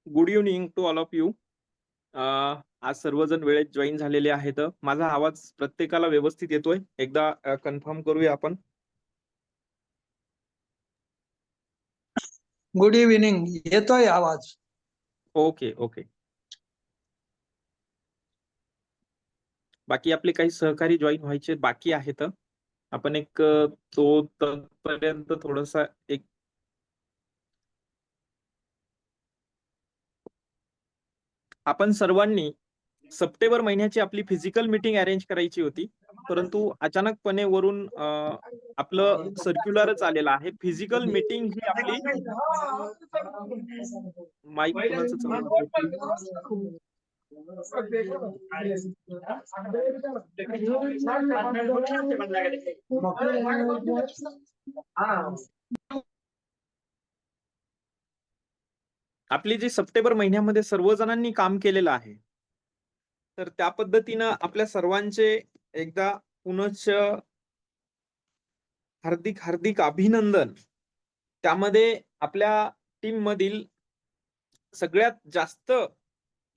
Good evening to all of you. आज सर्वजण वेळेत जॉईन झालेले आहेत. माझा आवाज प्रत्येकाला व्यवस्थित येतोय? एकदा कन्फर्म करूया आपण. Good evening. येतोय आवाज? Okay okay. बाकी आपले काही सहकारी जॉईन व्हायचे बाकी आहेत. आपण एक तो तत्पर्यंत थोडासा एक आपण सर्वांनी सप्टेंबर महिन्याची आपली फिजिकल मीटिंग अरेंज करायची होती, परंतु अचानकपणे वरून आपलं सर्क्युलरच आलेलं आहे. फिजिकल मीटिंग ही आपली माईक कोणाचं चालू आहे? आपली जी सप्टेंबर महिन्यामध्ये सर्वजणांनी काम केलेलं आहे, तर त्या पद्धतीनं आपल्या सर्वांचे एकदा पुनश्च हार्दिक हार्दिक अभिनंदन. त्यामध्ये आपल्या टीम मधील सगळ्यात जास्त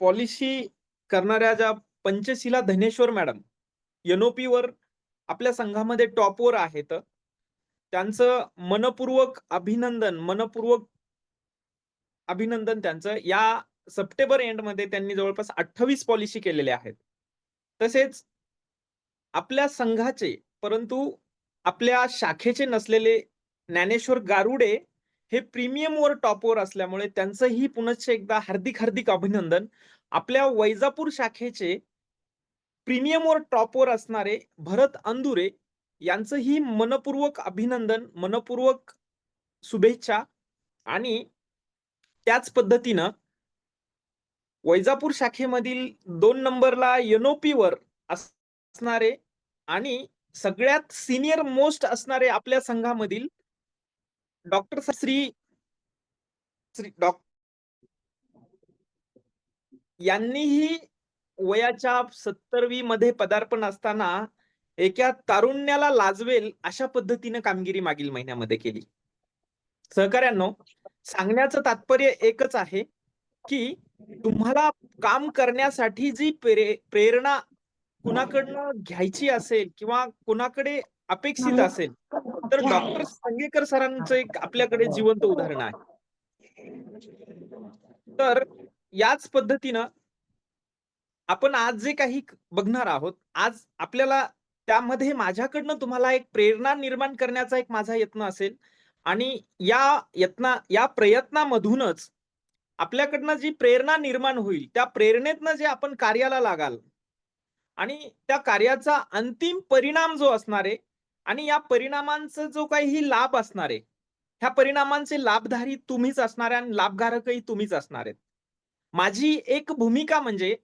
पॉलिसी करणाऱ्या ज्या पंचशिला धनेश्वर मॅडम एनओपी वर आपल्या संघामध्ये टॉपवर आहेत, त्यांचं मनपूर्वक अभिनंदन त्यांचं. या सप्टेंबर एंड मध्ये त्यांनी जवळपास 28 पॉलिसी केलेल्या आहेत. तसेच आपल्या संघाचे परंतु आपल्या शाखेचे नसलेले ज्ञानेश्वर गारुडे हे प्रीमियम वर टॉपवर असल्यामुळे त्यांचंही पुनश्च एकदा हार्दिक हार्दिक अभिनंदन. आपल्या वैजापूर शाखेचे प्रीमियम वर टॉपवर असणारे भरत अंदुरे यांचंही मनपूर्वक अभिनंदन, मनपूर्वक शुभेच्छा. आणि त्याच पद्धतीनं वैजापूर शाखेमधील 2 नंबरला एनओपी वर असणारे आणि सगळ्यात सिनियर मोस्ट असणारे आपल्या संघामधील डॉक्टर श्री यांनीही वयाच्या 70वी मध्ये पदार्पण असताना एका तारुण्याला लाजवेल अशा पद्धतीने कामगिरी मागील महिन्यामध्ये केली. सहकार्यांनो, सांगण्याचं तात्पर्य एकच आहे की तुम्हाला काम करण्यासाठी जी प्रेरणा कुणाकडनं घ्यायची असेल किंवा कुणाकडे अपेक्षित असेल, तर डॉक्टर संगेकर सरांचं एक आपल्याकडे जिवंत उदाहरण आहे. तर याच पद्धतीनं आपण आज जे काही बघणार आहोत, आज आपल्याला त्यामध्ये माझ्याकडनं तुम्हाला एक प्रेरणा निर्माण करण्याचा एक माझा यत्न असेल आणि या प्रयत्नामधूनच आपल्याकडनं जी प्रेरणा निर्माण होईल, त्या प्रेरणेतनं जे आपण कार्याला लागाल आणि त्या कार्याचा अंतिम परिणाम जो असणार आहे आणि या परिणामांचा जो काही लाभ असणार आहे, ह्या परिणामांचे लाभधारी तुम्हीच असणार आहे आणि लाभधारकही तुम्हीच असणार आहेत. माझी एक भूमिका म्हणजे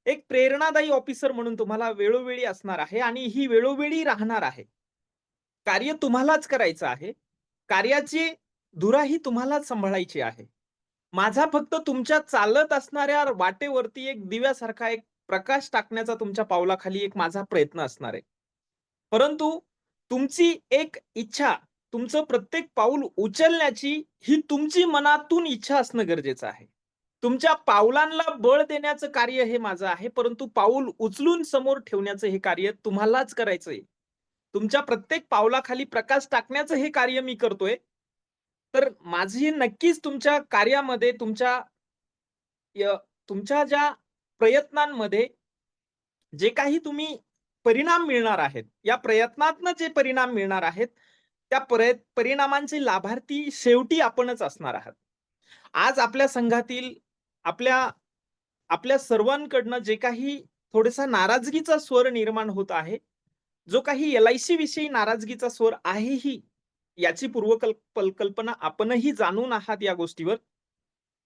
एक प्रेरणादायी ऑफिसर म्हणून तुम्हाला वेळोवेळी असणार आहे आणि ही वेळोवेळी राहणार आहे. कार्य तुम्हालाच करायचं आहे. कार्याची धुराही तुम्हालाच सांभाळायची आहे. माझा फक्त तुमच्या चालत असणाऱ्या वाटेवरती एक दिव्यासारखा एक प्रकाश टाकण्याचा तुमच्या पावलाखाली एक माझा प्रयत्न असणार आहे. परंतु तुमची एक इच्छा, तुमचं प्रत्येक पाऊल उचलण्याची ही तुमची मनातून इच्छा असणं गरजेचं आहे. तुमच्या पावलांना बळ देण्याचं कार्य हे माझं आहे, परंतु पाऊल उचलून समोर ठेवण्याचं हे कार्य तुम्हालाच करायचंय. तुमच्या प्रत्येक पावलाखाली प्रकाश टाकण्याचं हे कार्य मी करतोय. तर माझी नक्कीच तुमच्या कार्यामध्ये तुमच्या ज्या प्रयत्नांमध्ये जे काही तुम्ही परिणाम मिळणार आहेत, या प्रयत्नातनं जे परिणाम मिळणार आहेत, त्या परिणामांचे लाभार्थी शेवटी आपणच असणार आहात. आज आपल्या संघातील आपल्या सर्वांकडनं जे काही थोडासा नाराजगीचा स्वर निर्माण होत आहे, जो काही LIC विषयी नाराजगीचा स्वर आहेही, याची पूर्वकल्पना आपणही जाणून आहात या गोष्टीवर.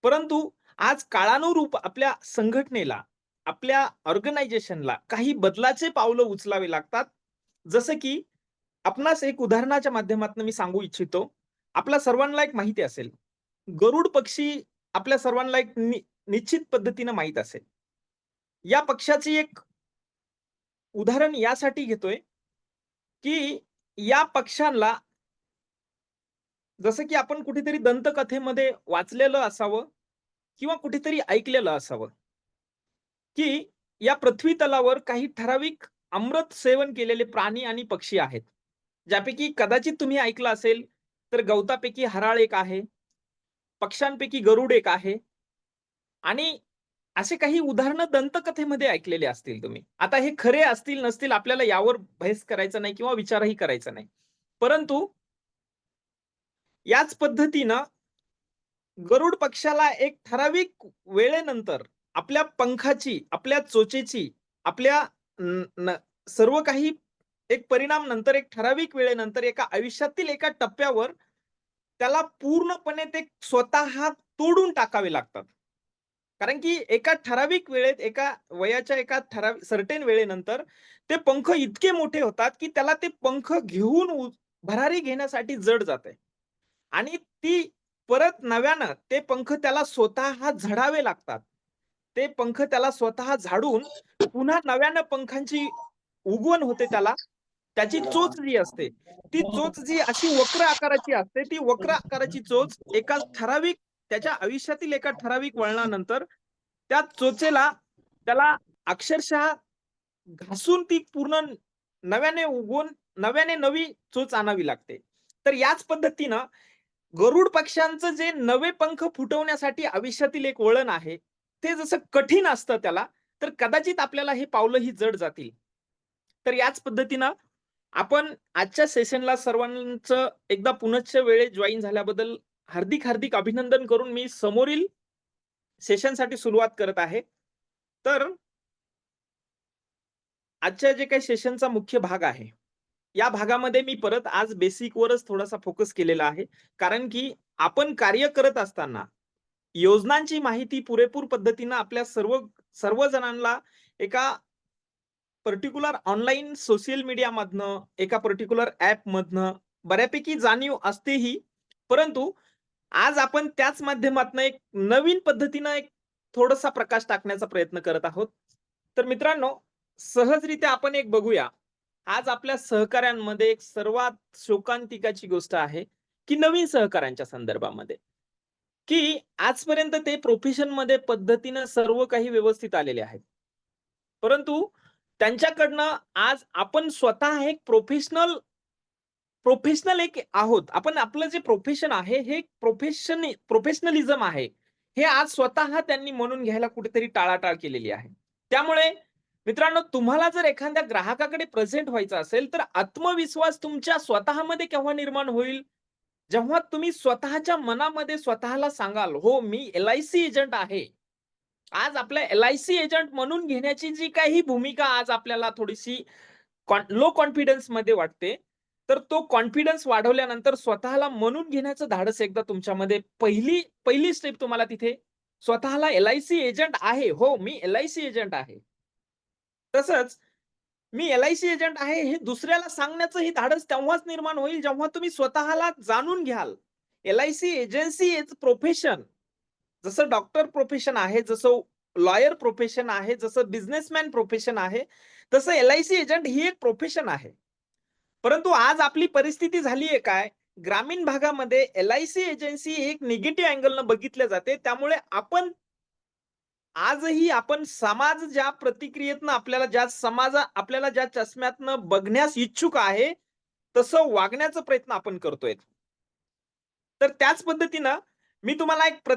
परंतु आज काळानुरूप आपल्या संघटनेला, आपल्या ऑर्गनायझेशनला काही बदलाचे पावलं उचलावे लागतात. जसं की आपणास एक उदाहरणाच्या माध्यमातून मी सांगू इच्छितो. आपल्या सर्वांना एक माहिती असेल, गरुड पक्षी आपल्या सर्वांना एक निश्चित पद्धतीने माहित असेल. या पक्षाची एक उदाहरण यासाठी घेतोय की या पक्षांना जसं की आपण कुठेतरी दंतकथेमध्ये वाचलेलं असावं किंवा कुठेतरी ऐकलेलं असावं, की या पृथ्वी तलावर काही ठराविक अमृत सेवन केलेले प्राणी आणि पक्षी आहेत. ज्यापैकी कदाचित तुम्ही ऐकलं असेल, तर गवतापैकी हराळ एक आहे, पक्ष्यांपैकी गरुड एक आहे आणि असे काही उदाहरणं दंतकथेमध्ये ऐकलेले असतील तुम्ही. आता हे खरे असतील नसतील आपल्याला यावर बहस करायचा नाही किंवा विचारही करायचा नाही. परंतु याच पद्धतीनं गरुड पक्षाला एक ठराविक वेळेनंतर आपल्या पंखाची, आपल्या चोचेची, आपल्या न न सर्व काही एक परिणाम नंतर एक ठराविक वेळेनंतर एका आयुष्यातील एका टप्प्यावर त्याला पूर्णपणे ते स्वतः तोडून टाकावे लागतात. कारण की एका ठराविक वेळेत, एका वयाच्या एका सर्टेन वेळेनंतर ते पंख इतके मोठे होतात, की त्याला ते पंख घेऊन भरारी घेण्यासाठी जड जातंय. आणि ती परत नव्यानं ते पंख त्याला स्वतः झडावे लागतात. ते पंख त्याला स्वतः झाडून पुन्हा नव्यानं पंखांची उगवण होते त्याला. त्याची चोच जी असते, ती चोच जी अशी वक्र आकाराची असते, ती वक्र आकाराची चोच एका ठराविक त्याच्या आयुष्यातील एका ठराविक वळणानंतर त्या चोचेला त्याला अक्षरशः घासून ती पूर्ण नव्याने उगवून नव्याने नवी चोच आणावी लागते. तर याच पद्धतीनं गरुड पक्ष्यांचं जे नवे पंख फुटवण्यासाठी आयुष्यातील एक वळण आहे, ते जसं कठीण असतं त्याला, तर कदाचित आपल्याला हे पावलंही जड जातील. तर याच पद्धतीनं आपण आजच्या सेशनला सर्वांचं एकदा पुनश्च वेळेत जॉइन झाल्याबद्दल हार्दिक अभिनंदन करून मी समोरील सेशनसाठी सुरुवात करत आहे. तर आजच्या जे काही सेशनचा मुख्य भाग आहे, या भागामध्ये मी परत आज बेसिकवरच थोडासा फोकस केलेला आहे. कारण की आपण कार्य करत असताना योजनांची माहिती पुरेपूर पद्धतीनं आपल्या सर्व जणांना एका पर्टिक्युलर ऑनलाईन सोशल मीडियामधनं, एका पर्टिक्युलर ॲपमधनं बऱ्यापैकी जाणीव असतेही. परंतु आज आपण त्याच माध्यमातनं एक नवीन पद्धतीनं एक थोडासा प्रकाश टाकण्याचा प्रयत्न करत आहोत. तर मित्रांनो, सहजरित्या आपण एक बघूया. आज आपल्या सहकाऱ्यांमध्ये एक सर्वात शोकांतिकाची गोष्ट आहे, की नवीन सहकाऱ्यांच्या संदर्भामध्ये, की आजपर्यंत ते प्रोफेशनमध्ये पद्धतीनं सर्व काही व्यवस्थित आलेले आहेत. परंतु त्यांच्याकडनं आज आपण स्वतः एक प्रोफेशनल एक आहोत. आपण आपलं जे प्रोफेशन आहे, हे प्रोफेशनलिझम आहे. हे आज स्वतः त्यांनी म्हणून घ्यायला कुठेतरी टाळाटाळ केलेली आहे. त्यामुळे मित्रांनो, तुम्हाला जर एखाद्या ग्राहकाकडे प्रेझेंट व्हायचं असेल, तर आत्मविश्वास तुमच्या स्वतःमध्ये केव्हा निर्माण होईल? जेव्हा तुम्ही स्वतःच्या मनामध्ये स्वतःला सांगाल, "हो, मी एल-आय-सी एजंट आहे." आज आपल्या एल-आय-सी एजंट म्हणून घेण्याची जी काही भूमिका आज आपल्याला थोडीशी लो कॉन्फिडन्समध्ये वाटते. तर तो कॉन्फिडन्स वाढवल्यानंतर स्वतःला म्हणून घेण्याचं धाडस एकदा तुमच्यामध्ये पहिली स्टेप तुम्हाला तिथे स्वतःला एल-आय-सी एजंट आहे. हो, मी एल-आय-सी एजंट आहे. तसंच मी एल-आय-सी एजंट आहे हे दुसऱ्याला सांगण्याचंही धाडस तेव्हाच निर्माण होईल, जेव्हा तुम्ही स्वतःला जाणून घ्याल. LIC agency is profession. जसं डॉक्टर प्रोफेशन आहे, जसं लॉयर प्रोफेशन आहे, जसं बिझनेसमॅन प्रोफेशन आहे, तसं एल-आय-सी एजंट ही एक प्रोफेशन आहे. परंतु आज आपली परिस्थिती झाली आहे काय? ग्रामीण भागामध्ये एल-आय-सी एजन्सी एक निगेटिव्ह अँगलनं बघितले जाते. त्यामुळे आजही आपण समाज ज्या प्रतिक्रियेतनं आपल्याला ज्या चष्म्यातनं बघण्यास इच्छुक आहे, तसं वागण्याचा प्रयत्न आपण करतोय. तर त्याच पद्धतीनं मी तुम्हाला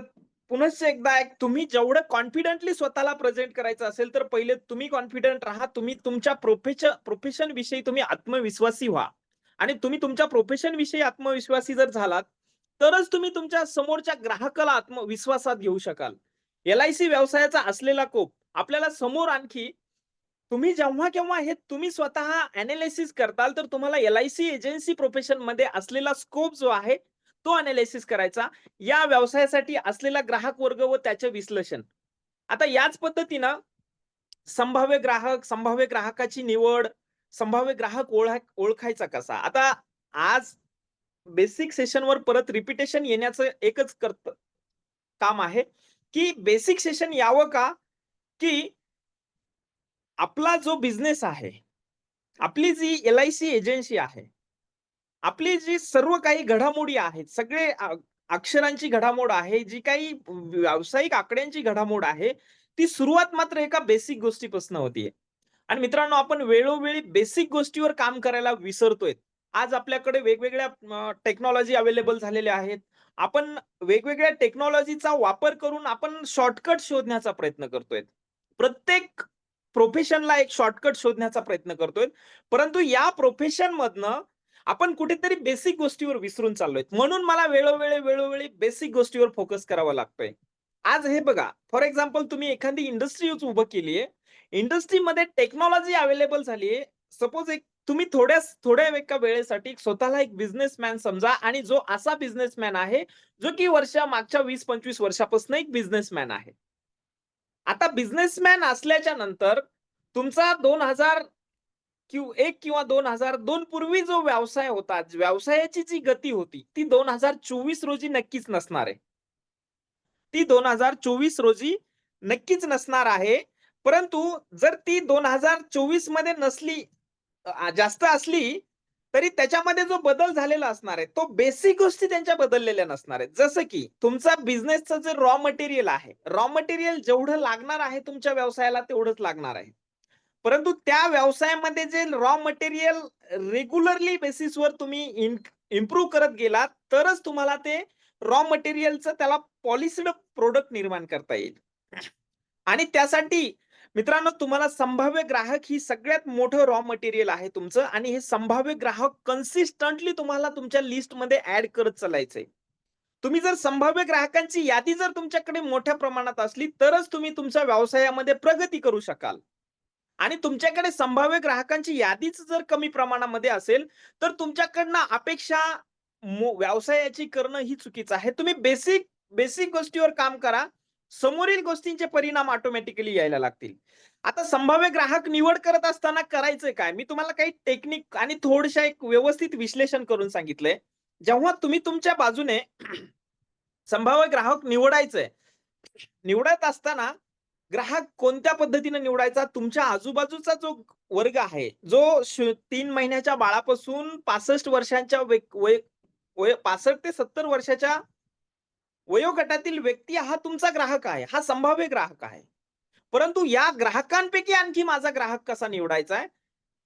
पुनश्च एकदा तुम्ही जेवढं कॉन्फिडेंटली स्वतःला प्रेझेंट करायचं असेल, तर पहिले तुम्ही कॉन्फिडंट राहा. तुम्ही तुमच्या प्रोफेशन विषयी तुम्ही आत्मविश्वासी व्हा. आणि तुम्ही तुमच्या प्रोफेशन विषयी आत्मविश्वासी जर झालात, तरच तुम्ही तुमच्या समोरच्या ग्राहकाला आत्मविश्वासात घेऊ शकाल. एल-आय-सी व्यवसायाचा असलेला कोप आपल्याला समोर आणखी तुम्ही जेव्हा-केव्हा हे तुम्ही स्वतः एनालिसिस करताल, तर तुम्हाला एल-आय-सी एजन्सी प्रोफेशनमध्ये असलेला स्कोप जो आहे, तो एनालिसिस करायचा. या व्यवसायासाठी असलेला ग्राहक वर्ग व त्याचे विश्लेषण. आता याच पद्धतीनं संभाव्य ग्राहकाची निवड, संभाव्य ग्राहक ओळखायचा कसा? आता आज बेसिक सेशनवर परत रिपिटेशन येण्याचं एकच काम आहे, की बेसिक सेशन यावं का? की आपला जो बिझनेस आहे, आपली जी एल-आय-सी एजन्सी आहे, आपली जी सर्व काही घडामोडी आहेत, सगळे अक्षरांची घडामोड आहे, जी काही व्यावसायिक आकड्यांची घडामोड आहे, ती सुरुवात मात्र एका बेसिक गोष्टीपासून होतीये. आणि मित्रांनो, आपण वेळोवेळी बेसिक गोष्टीवर काम करायला विसरतोय. आज आपल्याकडे वेगवेगळ्या टेक्नॉलॉजी अवेलेबल झालेल्या आहेत. आपण वेगवेगळ्या टेक्नॉलॉजीचा वापर करून आपण शॉर्टकट शोधण्याचा प्रयत्न करतोय. प्रत्येक प्रोफेशनला एक शॉर्टकट शोधण्याचा प्रयत्न करतोय. परंतु या प्रोफेशनमधनं आपण कुठेतरी बेसिक गोष्टीवर विसरून चाललोय. म्हणून मला वेळोवेळी बेसिक गोष्टीवर फोकस करावा लागतोय. आज हे बघा, फॉर एक्झाम्पल तुम्ही एखादी इंडस्ट्रीच उभं केलीये. इंडस्ट्रीमध्ये टेक्नॉलॉजी अवेलेबल झालीये. सपोज एक तुम्ही थोड्या एका वेळेसाठी स्वतःला एक बिझनेसमॅन समजा आणि जो असा बिझनेसमॅन आहे, जो की मागच्या 20-25 वर्षापासून एक बिझनेसमॅन आहे. आता बिझनेसमॅन असल्याच्या नंतर तुमचा 2000 1 किंवा 2002 पूर्वी जो व्यवसाय होता, व्यवसायाची जी गती होती, ती 2024 रोजी नक्कीच नसणार आहे. ती 2024 रोजी नक्कीच नसणार आहे. परंतु जर ती 2024 मध्ये नसली, जास्त असली, तरी त्याच्यामध्ये जो बदल झालेला असणार आहे, तो बेसिक गोष्टी त्यांच्या बदललेल्या नसणार आहेत. जसं की तुमचा बिझनेसचं जे रॉ मटेरियल आहे, रॉ मटेरियल जेवढं लागणार आहे तुमच्या व्यवसायाला तेवढंच लागणार आहे. परंतु त्या व्यवसायामध्ये जे रॉ मटेरियल रेग्युलरली बेसिसवर तुम्ही इम्प्रूव्ह करत गेलात, तरच तुम्हाला ते रॉ मटेरियलचं त्याला पॉलिश्ड प्रॉडक्ट निर्माण करता येईल. आणि त्यासाठी मित्रांनो, तुम्हाला संभाव्य ग्राहक ही सगळ्यात मोठं रॉ मटेरियल आहे तुमचं आणि हे संभाव्य ग्राहक कन्सिस्टंटली तुम्हाला तुमच्या लिस्टमध्ये ॲड करत चालायचंय. तुम्ही जर संभाव्य ग्राहकांची यादी जर तुमच्याकडे मोठ्या प्रमाणात असली, तरच तुम्ही तुमच्या व्यवसायामध्ये प्रगती करू शकाल. आणि तुमच्याकडे संभाव्य ग्राहकांची यादीच जर कमी प्रमाणामध्ये असेल, तर तुमच्याकडनं अपेक्षा व्यवसायाची करणं ही चुकीचं आहे. तुम्ही बेसिक बेसिक गोष्टीवर काम करा. समोरील गोष्टींचे परिणाम ऑटोमॅटिकली यायला लागतील. आता संभाव्य ग्राहक निवड करत असताना करायचंय काय? मी तुम्हाला काही टेक्निक आणि थोडंसं एक व्यवस्थित विश्लेषण करून सांगितलंय. जेव्हा तुम्ही तुमच्या बाजूने संभाव्य ग्राहक निवडायचंय, निवडत असताना ग्राहक कोणत्या पद्धतीने निवडायचा? तुमच्या आजूबाजूचा जो वर्ग आहे, जो 3 महिन्याच्या बाळापासून 65 वर्षांच्या वय वय 65 ते 70 वर्षाच्या वयोगटातील व्यक्ती हा तुमचा ग्राहक आहे. हा संभाव्य ग्राहक आहे. परंतु या ग्राहकांपैकी आणखी माझा ग्राहक कसा निवडायचा आहे?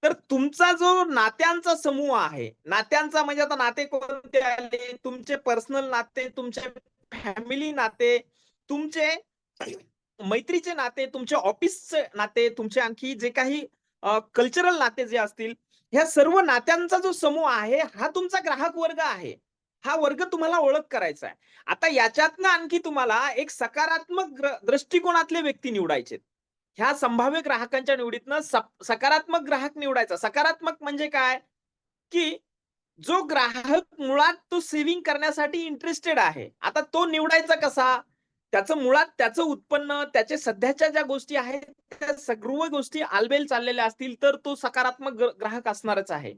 तर तुमचा जो नात्यांचा समूह आहे, नात्यांचा म्हणजे आता नाते कोणते आले? तुमचे पर्सनल नाते, तुमचे फॅमिली नाते, तुमचे मैत्रीचे नाते, तुमचे ऑफिसचे नाते, तुमचे आणखी जे काही कल्चरल नाते जे असतील, ह्या सर्व नात्यांचा जो समूह आहे, हा तुमचा ग्राहक वर्ग आहे. हा वर्ग तुम्हाला ओळख करायचा आहे. आता याच्यातनं आणखी तुम्हाला एक सकारात्मक दृष्टिकोनातले व्यक्ती निवडायचे. ह्या संभाव्य ग्राहकांच्या निवडीतनं सकारात्मक ग्राहक निवडायचा. सकारात्मक म्हणजे काय? की जो ग्राहक मुळात तो सेव्हिंग करण्यासाठी इंटरेस्टेड आहे. आता तो निवडायचा कसा? त्याचं मुळात त्याचं उत्पन्न, त्याच्या सध्याच्या ज्या गोष्टी आहेत, त्या सर्व गोष्टी आलबेल चाललेल्या असतील, तर तो सकारात्मक ग्राहक असणारच आहे.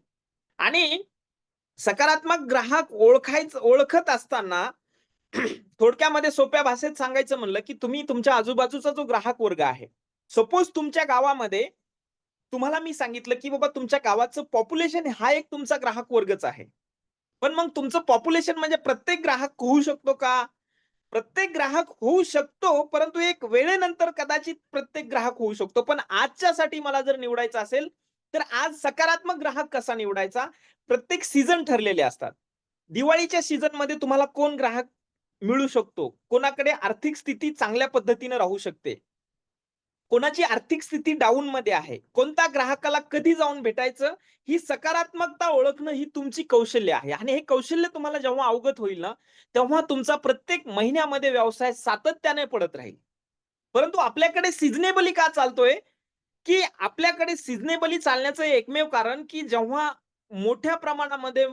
आणि सकारात्मक ग्राहक ओळखत असताना थोडक्यामध्ये सोप्या भाषेत सांगायचं म्हणलं, की तुम्ही तुमच्या आजूबाजूचा जो ग्राहक वर्ग आहे. सपोज तुमच्या गावामध्ये तुम्हाला मी सांगितलं, की बाबा तुमच्या गावाचं पॉप्युलेशन हा एक तुमचा ग्राहक वर्गच आहे. पण मग तुमचं पॉप्युलेशन म्हणजे प्रत्येक ग्राहक होऊ शकतो का? प्रत्येक ग्राहक होऊ शकतो, परंतु एक वेळेनंतर कदाचित प्रत्येक ग्राहक होऊ शकतो. पण आजच्यासाठी मला जर निवडायचं असेल, तर आज सकारात्मक ग्राहक कसा निवडायचा? प्रत्येक सीझन ठरलेले असतात. दिवाळीच्या सीझनमध्ये तुम्हाला कोण ग्राहक मिळू शकतो? कोणाकडे आर्थिक स्थिती चांगल्या पद्धतीने राहू शकते? कोणाची आर्थिक स्थिती डाऊनमध्ये आहे? कोणत्या ग्राहकाला कधी जाऊन भेटायचं? ही सकारात्मकता ओळखणं ही तुमची कौशल्य आहे आणि हे कौशल्य तुम्हाला जेव्हा अवगत होईल ना, तेव्हा तुमचा प्रत्येक महिन्यामध्ये व्यवसाय सातत्याने पडत राहील. परंतु आपल्याकडे सीझनेबली का चालतोय? की आपल्याकडे सीझनेबली चालण्याचं एकमेव कारण, की जेव्हा मोठ्या प्रमाणामध्ये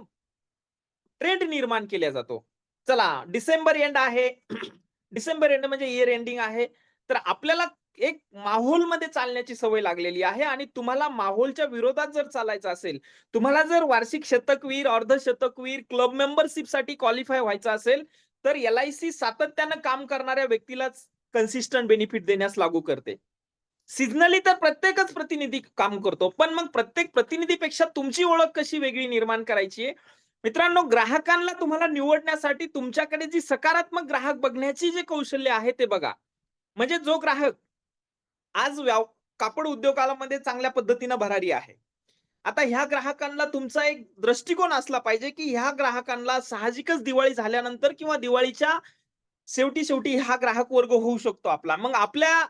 ट्रेंड निर्माण केला जातो. चला डिसेंबर एंड आहे. डिसेंबर एंड म्हणजे इयर एंडिंग आहे. तर आपल्याला एक माहोलमध्ये चालण्याची सवय लागलेली आहे आणि तुम्हाला माहोलच्या विरोधात जर चालायचं असेल, तुम्हाला जर वार्षिक शतकवीर, अर्धशतकवीर, क्लब मेंबरशिपसाठी क्वालिफाय व्हायचं असेल, तर एल-आय-सी सातत्यानं काम करणाऱ्या व्यक्तीलाच कन्सिस्टंट बेनिफिट देण्यास लागू करते. सीझनली तर प्रत्येकच प्रतिनिधी काम करतो. पण मग प्रत्येक प्रतिनिधीपेक्षा तुमची ओळख कशी वेगळी निर्माण करायची आहे, मित्रांनो, ग्राहकांना तुम्हाला निवडण्यासाठी तुमच्याकडे जी सकारात्मक ग्राहक बघण्याची जे कौशल्य आहे ते बघा. म्हणजे जो ग्राहक आज कापड उद्योगामध्ये चांगल्या पद्धतीनं भरारी आहे. आता ह्या ग्राहकांना तुमचा एक दृष्टिकोन असला पाहिजे, की ह्या ग्राहकांना साहजिकच दिवाळी झाल्यानंतर किंवा दिवाळीच्या शेवटी हा ग्राहक वर्ग होऊ शकतो आपला. मग आपल्या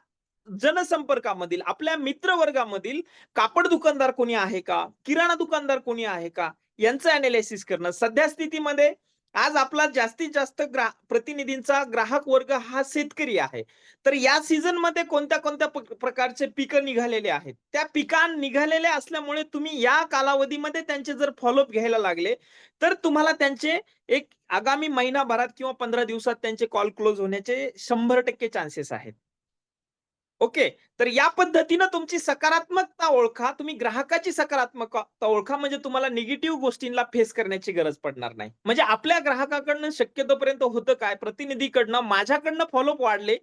जनसंपर्कामधील, आपल्या मित्रवर्गामधील कापड दुकानदार कोणी आहे का? किराणा दुकानदार कोणी आहे का? यांचं एनालिसिस करणं. सध्या स्थितीमध्ये आज आपला जास्तीत जास्त प्रतिनिधींचा ग्राहक वर्ग हा शेतकरी आहे. तर या सीझनमध्ये कोणत्या-कोणत्या प्रकारचे पिकं निघालेले आहेत. त्या पिका निघालेल्या असल्यामुळे तुम्ही या कालावधीमध्ये त्यांचे जर फॉलोअप घ्यायला लागले, तर तुम्हाला त्यांचे एक आगामी महिनाभरात किंवा 15 दिवसात त्यांचे कॉल क्लोज होण्याचे 100% चान्सेस आहेत. ओके. तर या पद्धतीनं तुमची सकारात्मकता ओळखा. तुम्ही ग्राहकाची सकारात्मकता ओळखा म्हणजे तुम्हाला निगेटिव्ह गोष्टींना फेस करण्याची गरज पडणार नाही. म्हणजे आपल्या ग्राहकाकडनं शक्यतोपर्यंत होतं काय, प्रतिनिधीकडनं माझ्याकडनं फॉलोअप वाढले,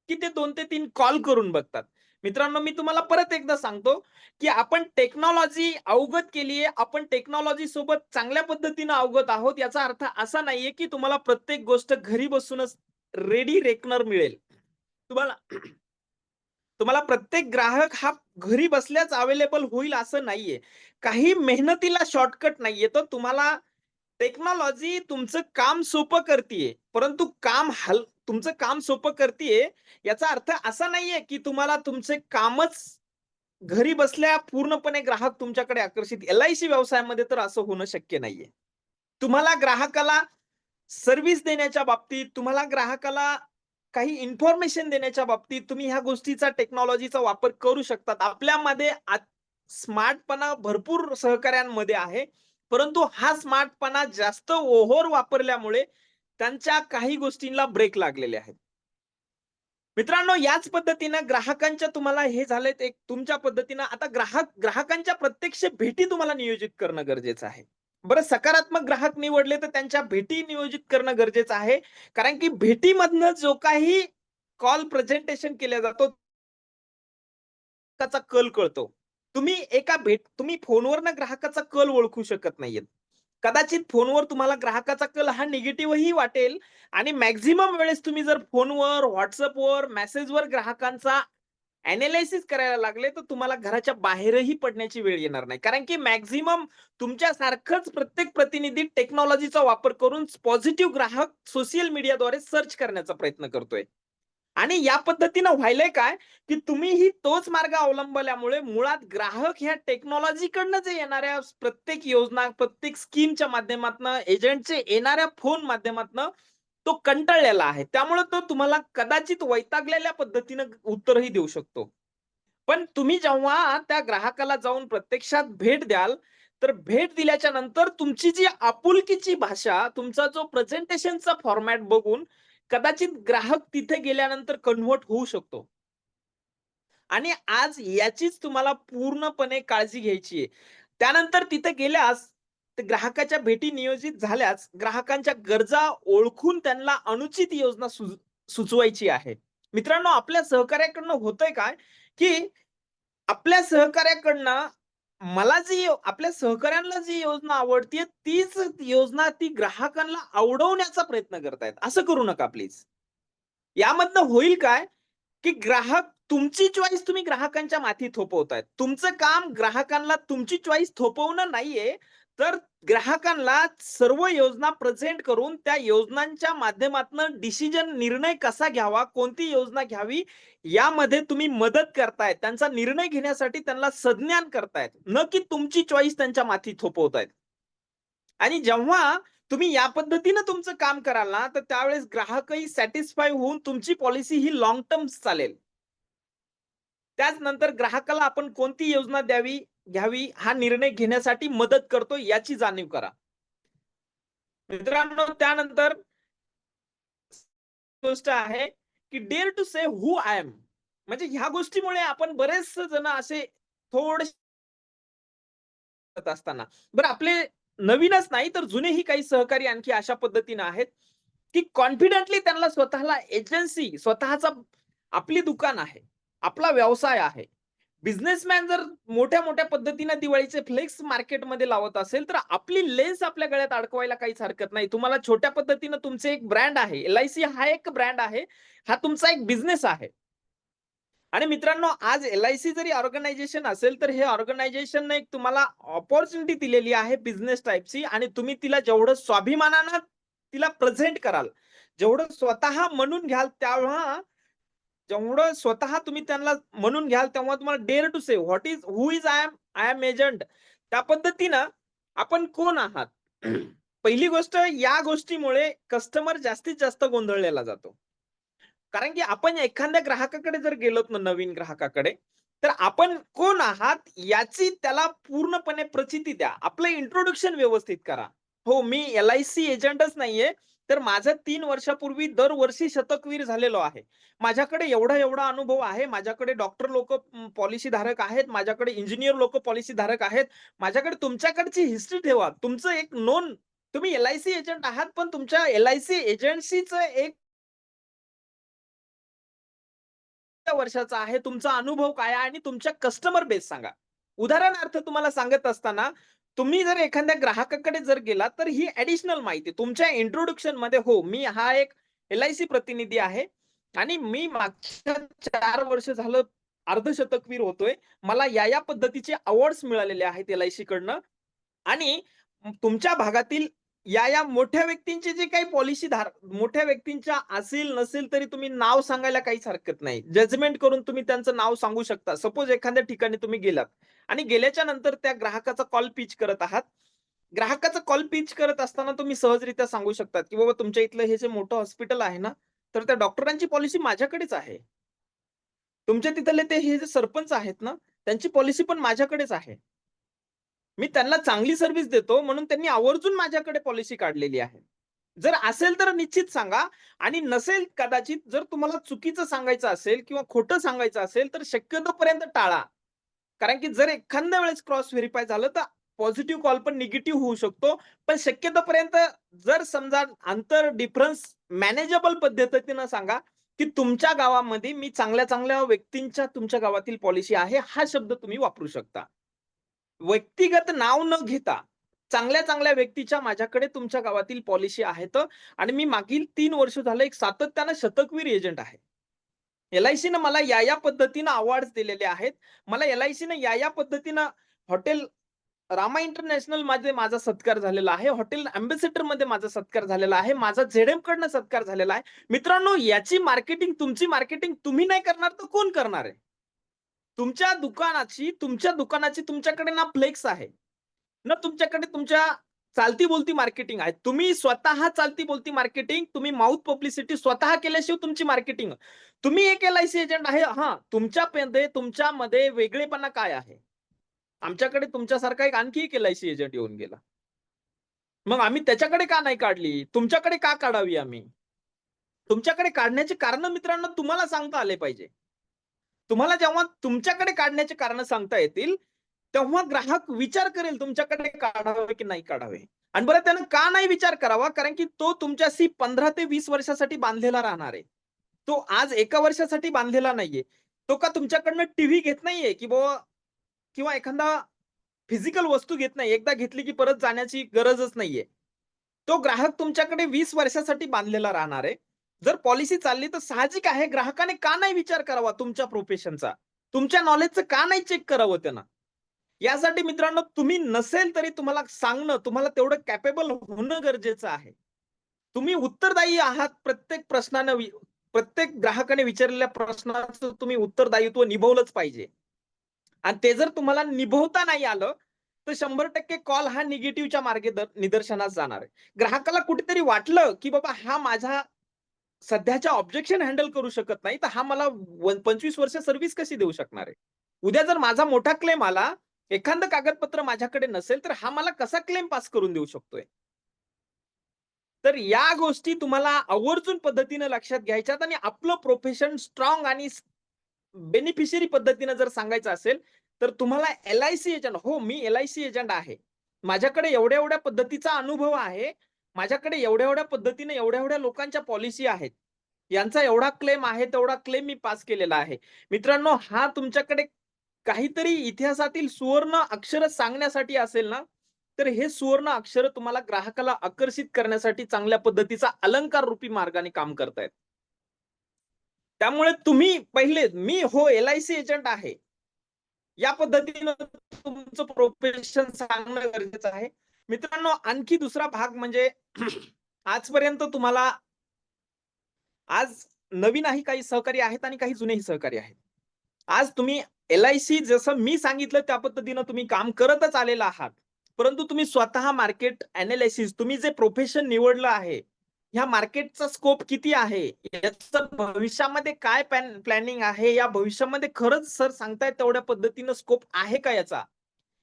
की ते 2 ते 3 कॉल करून बघतात. मित्रांनो, मी तुम्हाला परत एकदा सांगतो, की आपण टेक्नॉलॉजी अवगत केली आहे. आपण टेक्नॉलॉजी सोबत चांगल्या पद्धतीनं अवगत आहोत. याचा अर्थ असा नाहीये, की तुम्हाला प्रत्येक गोष्ट घरी बसूनच रेडी रेकनर मिळेल. तुम्हाला तुम्हाला प्रत्येक ग्राहक हा घरी बसल्याच अवेलेबल होईल असं नाहीये. काही मेहनतीला शॉर्टकट नाहीये. तर तुम्हाला टेक्नॉलॉजी तुमचं काम सोपं करतीये. परंतु तुमचं काम सोपं करतीये याचा अर्थ असा नाहीये, की तुम्हाला तुमचे कामच घरी बसल्या पूर्णपणे ग्राहक तुमच्याकडे आकर्षित एल-आय-सी व्यवसायामध्ये तर असं होणं शक्य नाहीये. तुम्हाला ग्राहकाला सर्व्हिस देण्याच्या बाबतीत, तुम्हाला ग्राहकाला काही इन्फॉर्मेशन देण्याच्या बाबतीत तुम्ही ह्या गोष्टीचा टेक्नॉलॉजीचा वापर करू शकतात. आपल्यामध्ये स्मार्टपणा भरपूर सहकाऱ्यांमध्ये आहे. परंतु हा स्मार्टपणा जास्त ओव्हर वापरल्यामुळे त्यांच्या काही गोष्टींना ब्रेक लागलेले आहेत. मित्रांनो, याच पद्धतीनं ग्राहकांच्या तुम्हाला हे झालंय एक तुमच्या पद्धतीनं आता ग्राहकांच्या प्रत्यक्ष भेटी तुम्हाला नियोजित करणं गरजेचं आहे. बरं सकारात्मक ग्राहक निवडले तर त्यांच्या भेटी नियोजित करणं गरजेचं आहे. कारण की भेटीमधनं जो काही कॉल प्रेझेंटेशन केला जातो त्याचा कल कळतो. तुम्ही फोनवरनं ग्राहकाचा कल ओळखू शकत नाहीयेत. कदाचित फोनवर तुम्हाला ग्राहकाचा कल हा निगेटिव्हही वाटेल आणि मॅक्सिमम वेळेस तुम्ही जर फोनवर, WhatsAppवर, मेसेजवर ग्राहकांचा एनालिसिस करायला लागले, तर तुम्हाला घराच्या बाहेरही पडण्याची वेळ येणार नाही. कारण की मॅक्सिमम तुमच्यासारखंच प्रत्येक प्रतिनिधी टेक्नॉलॉजीचा वापर करून पॉझिटिव्ह ग्राहक सोशल मीडियाद्वारे सर्च करण्याचा प्रयत्न करतोय. आणि या पद्धतीनं व्हायलंय काय, की तुम्हीही तोच मार्ग अवलंबल्यामुळे मुळात ग्राहक ह्या टेक्नॉलॉजीकडनं जे येणाऱ्या प्रत्येक योजना, प्रत्येक स्कीमच्या माध्यमातनं, एजंटचे येणाऱ्या फोन माध्यमातनं तो कंटाळलेला आहे. त्यामुळे तो तुम्हाला कदाचित वैतागलेल्या पद्धतीनं उत्तरही देऊ शकतो. पण तुम्ही जेव्हा त्या ग्राहकाला जाऊन प्रत्यक्षात भेट द्याल, तर भेट दिल्याच्या नंतर तुमची जी आपुलकीची भाषा, तुमचा जो प्रेझेंटेशनचा फॉर्मॅट बघून कदाचित ग्राहक तिथे गेल्यानंतर कन्व्हर्ट होऊ शकतो. आणि आज याचीच तुम्हाला पूर्णपणे काळजी घ्यायची आहे. त्यानंतर तिथे गेल्यास ते ग्राहकाच्या भेटी नियोजित झाल्यास ग्राहकांच्या गरजा ओळखून त्यांना अनुचित योजना सुचवायची आहे. मित्रांनो, आपल्या सहकार्याकडनं होतंय काय, की आपल्या सहकार्याकडनं आपल्या सहकाऱ्यांना जी योजना आवडतीये तीच योजना ती ग्राहकांना आवडवण्याचा प्रयत्न करतायत. असं करू नका प्लीज. यामधनं होईल काय, की तुमची चॉईस तुम्ही ग्राहकांच्या माथी थोपवतायत. तुमचं काम ग्राहकांना तुमची चॉईस थोपवणं नाहीये, तर ग्राहकांना सर्व योजना प्रेझेंट करून त्या योजनांच्या माध्यमातनं निर्णय कसा घ्यावा, कोणती योजना घ्यावी, यामध्ये तुम्ही मदत करताय. त्यांचा निर्णय घेण्यासाठी त्यांना संज्ञान करतायत, न की तुमची चॉईस त्यांच्या माथी थोपवतायत. आणि जेव्हा तुम्ही या पद्धतीनं तुमचं काम कराल ना, तर त्यावेळेस ग्राहकही सॅटिस्फाय होऊन तुमची पॉलिसी ही लाँग टर्म चालेल. त्याचनंतर ग्राहकाला आपण कोणती योजना घ्यावी हा निर्णय घेण्यासाठी मदत करतो याची जाणीव करा. मित्रांनो, त्यानंतर गोष्ट आहे, की dare to say who I am. म्हणजे ह्या गोष्टीमुळे आपण बरेच जण असे थोडेसे असताना बरं आपले नवीनच नाही तर जुनेही काही सहकारी आणखी अशा पद्धतीने आहेत, की कॉन्फिडेंटली त्यांना स्वतःला एजन्सी स्वतःचा आपली दुकान आहे, आपला व्यवसाय आहे. बिझनेसमॅन जर मोठ्या-मोठ्या पद्धतीने दिवाळीचे फ्लेक्स मार्केटमध्ये लावत असेल, तर आपली लेन्स आपल्या गळ्यात अडकवायला काहीच हरकत नाही. तुम्हाला छोट्या पद्धतीनं तुमचे एक ब्रँड आहे. एल-आय-सी हा एक ब्रँड आहे. हा तुमचा एक बिझनेस आहे. आणि मित्रांनो, आज एल-आय-सी जरी ऑर्गनायझेशन असेल, तर हे ऑर्गनायझेशनने एक तुम्हाला अपॉर्च्युनिटी दिलेली आहे बिझनेस टाइपची आणि तुम्ही तिला जेवढं स्वाभिमानानं तिला प्रेझेंट कराल, जेवढं स्वतः म्हणून घ्याल, तेव्हा जेवढं स्वतः तुम्ही त्यांना म्हणून घ्याल, तेव्हा तुम्हाला dare to say what is who is I am agent. त्या पद्धतीनं आपण कोण आहात? पहिली गोष्ट या गोष्टीमुळे कस्टमर जास्तीत जास्त गोंधळलेला जातो. कारण की आपण एखाद्या ग्राहकाकडे जर गेलोत ना नवीन ग्राहकाकडे, तर आपण कोण आहात याची त्याला पूर्णपणे प्रचिती द्या. आपलं इंट्रोडक्शन व्यवस्थित करा. हो, मी एल-आय-सी एजंटच नाहीये, तर माझं 3 वर्षापूर्वी दरवर्षी शतकवीर झालेलो आहे. माझ्याकडे एवढा-एवढा अनुभव आहे. माझ्याकडे डॉक्टर लोकं पॉलिसी धारक आहेत. माझ्याकडे इंजिनिअर लोकं पॉलिसी धारक आहेत. माझ्याकडे तुमच्याकडची हिस्ट्री ठेवा. तुमचं एक नोन तुम्ही एल-आय-सी एजंट आहात, पण तुमच्या एल-आय-सी एजन्सीचं एक वर्षाचा आहे, तुमचा अनुभव काय आहे आणि तुमच्या कस्टमर बेस सांगा. उदाहरणार्थ तुम्हाला सांगत असताना, तुम्ही जर एखाद्या ग्राहकाकडे जर गेलात, तर ही ॲडिशनल माहिती तुमच्या इंट्रोडक्शनमध्ये हो, मी हा एक एल-आय-सी प्रतिनिधी आहे आणि मी मागच्या 4 वर्ष झालं अर्धशतकवीर होतोय. मला या पद्धतीचे अवॉर्ड्स मिळालेले आहेत एल-आय-सी कडनं आणि तुमच्या भागातील या मोठ्या व्यक्तींची जी काही मोठ्या व्यक्तींच्या असेल नसेल तरी तुम्ही नाव सांगायला काहीच हरकत नाही. जजमेंट करून तुम्ही त्यांचं नाव सांगू शकता. सपोज एखाद्या ठिकाणी तुम्ही गेलात आणि गेल्याच्या नंतर त्या ग्राहकाचा कॉल पिच करत आहात. ग्राहकाचा कॉल पिच करत असताना तुम्ही सहजरित्या सांगू शकतात, की बाबा तुमच्या इथलं हे जे मोठं हॉस्पिटल आहे ना, तर त्या डॉक्टरांची पॉलिसी माझ्याकडेच आहे. तुमच्या तिथले ते हे जे सरपंच आहेत ना, त्यांची पॉलिसी पण माझ्याकडेच आहे. मी त्यांना चांगली सर्व्हिस देतो म्हणून त्यांनी आवर्जून माझ्याकडे पॉलिसी काढलेली आहे. जर असेल तर निश्चित सांगा आणि नसेल कदाचित जर तुम्हाला चुकीचं सांगायचं असेल किंवा खोटं सांगायचं असेल तर शक्यतोपर्यंत टाळा. कारण की जर एखाद्या वेळेस क्रॉस व्हेरिफाय झालं तर पॉझिटिव्ह कॉल पण निगेटिव्ह होऊ शकतो. पण शक्यतोपर्यंत जर समजा डिफरन्स मॅनेजेबल पद्धतीनं सांगा, की तुमच्या गावामध्ये मी चांगल्या-चांगल्या व्यक्तींच्या तुमच्या गावातील पॉलिसी आहे हा शब्द तुम्ही वापरू शकता. व्यक्तिगत नाव न घेता, चांगल्या-चांगल्या व्यक्तीच्या माझ्याकडे तुमच्या गावातील पॉलिसी आहेत आणि मी मागील 3 वर्ष झालं एक सातत्यानं शतकवीर एजंट आहे. एल-आय-सीनं मला या पद्धतीनं अवॉर्ड्स दिलेले आहेत. मला एल-आय-सीनं या पद्धतीनं हॉटेल रामा इंटरनॅशनलमध्ये माझा सत्कार झालेला आहे. हॉटेल अॅम्बेसेडरमध्ये माझा सत्कार झालेला आहे. माझा झेडएम कडनं सत्कार झालेला आहे. मित्रांनो, याची मार्केटिंग, तुमची मार्केटिंग तुम्ही नाही करणार तर कोण करणार आहे? तुमच्या दुकानाची तुमच्याकडे ना फ्लेक्स आहे, ना तुमच्याकडे तुमच्या चालती-बोलती मार्केटिंग आहे. तुम्ही स्वतः चालती-बोलती मार्केटिंग, तुम्ही माउथ पब्लिसिटी स्वतः केल्याशिवाय तुमची मार्केटिंग. तुम्ही एक एल-आय-सी एजंट आहे. हां, तुमच्यामध्ये वेगळेपणा काय आहे? आमच्याकडे तुमच्यासारखा आणखी एक एल-आय-सी एजंट येऊन गेला. मग आम्ही त्याच्याकडे का नाही काढली? तुमच्याकडे का काढावी आम्ही? तुमच्याकडे काढण्याची कारणं मित्रांनो तुम्हाला सांगता आले पाहिजे. तुम्हाला जेव्हा तुमच्याकडे काढण्याची कारणं सांगता येतील, तेव्हा ग्राहक विचार करेल तुमच्याकडे काढावे की नाही काढावे. आणि बरं त्यानं का नाही विचार करावा? कारण की तो तुमच्याशी 15 ते 20 वर्षासाठी बांधलेला राहणार आहे. तो आज 1 वर्षासाठी बांधलेला नाहीये. तो का तुमच्याकडनं टीव्ही घेत नाहीये, की बुवा किंवा एखादा फिजिकल वस्तू घेत नाही. एकदा घेतली की परत जाण्याची गरजच नाहीये. तो ग्राहक तुमच्याकडे 20 वर्षासाठी बांधलेला राहणार आहे. जर पॉलिसी चालली तर साहजिक आहे ग्राहकाने का नाही विचार करावा तुमच्या प्रोफेशनचा? तुमच्या नॉलेजचं का नाही चेक करावं त्यानं? यासाठी मित्रांनो तुम्ही नसेल तरी तुम्हाला सांगणं, तुम्हाला तेवढं कॅपेबल होणं गरजेचं आहे. तुम्ही उत्तरदायी आहात प्रत्येक ग्राहकाने विचारलेल्या प्रश्नाचं तुम्ही उत्तरदायित्व निभवलंच पाहिजे. आणि ते जर तुम्हाला निभवता नाही आलं, तर 100% कॉल हा निगेटिव्हच्या मार्गे निदर्शनास जाणार आहे. ग्राहकाला कुठेतरी वाटलं, की बाबा हा माझा सध्याच्या ऑब्जेक्शन हँडल करू शकत नाही, तर हा मला 25 वर्ष सर्व्हिस कशी देऊ शकणार आहे? उद्या जर माझा मोठा क्लेम आला, एखादं कागदपत्र माझ्याकडे नसेल, तर हा मला कसा क्लेम पास करून देऊ शकतोय? तर या गोष्टी तुम्हाला आवर्जून पद्धतीने लक्षात घ्यायच्यात आणि आपलं प्रोफेशन स्ट्रॉंग आणि बेनिफिशियरी पद्धतीने जर सांगायचं असेल, तर तुम्हाला एल-आय-सी एजंट हो, मी एल-आय-सी एजंट आहे. माझ्याकडे एवढ्या-एवढ्या पद्धतीचा अनुभव आहे. माझ्याकडे एवढ्या-एवढ्या पद्धतीने एवढ्या-एवढ्या लोकांच्या पॉलिसी आहेत. यांचा एवढा क्लेम आहे, तेवढा क्लेम मी पास केलेला आहे. मित्रांनो, हा तुमच्याकडे काहीतरी इतिहासातील सुवर्ण अक्षर सांगण्यासाठी असेल ना, तर हे सुवर्ण अक्षर तुम्हाला ग्राहकाला आकर्षित करण्यासाठी चांगल्या पद्धतीचा अलंकार रूपी मार्गाने काम करतायत. त्यामुळे तुम्ही पहिले मी हो एल-आय-सी एजंट आहे. या पद्धतीनं तुमचं प्रोफेशन सांगणं गरजेचं आहे. मित्रांनो, आणखी दुसरा भाग म्हणजे आजपर्यंत तुम्हाला आज नवीनही काही सहकारी आहेत आणि काही जुनेही सहकारी आहेत. आज तुम्ही एल-आय-सी जसं मी सांगितलं त्या पद्धतीनं तुम्ही काम करतच आलेला आहात. परंतु तुम्ही स्वतः मार्केट एनालिसिस तुम्ही जे प्रोफेशन निवडलं आहे, ह्या मार्केटचा स्कोप किती आहे? याचं भविष्यामध्ये काय प्लॅनिंग आहे? या भविष्यामध्ये खरंच सर सांगतायत तेवढ्या पद्धतीनं स्कोप आहे का याचा?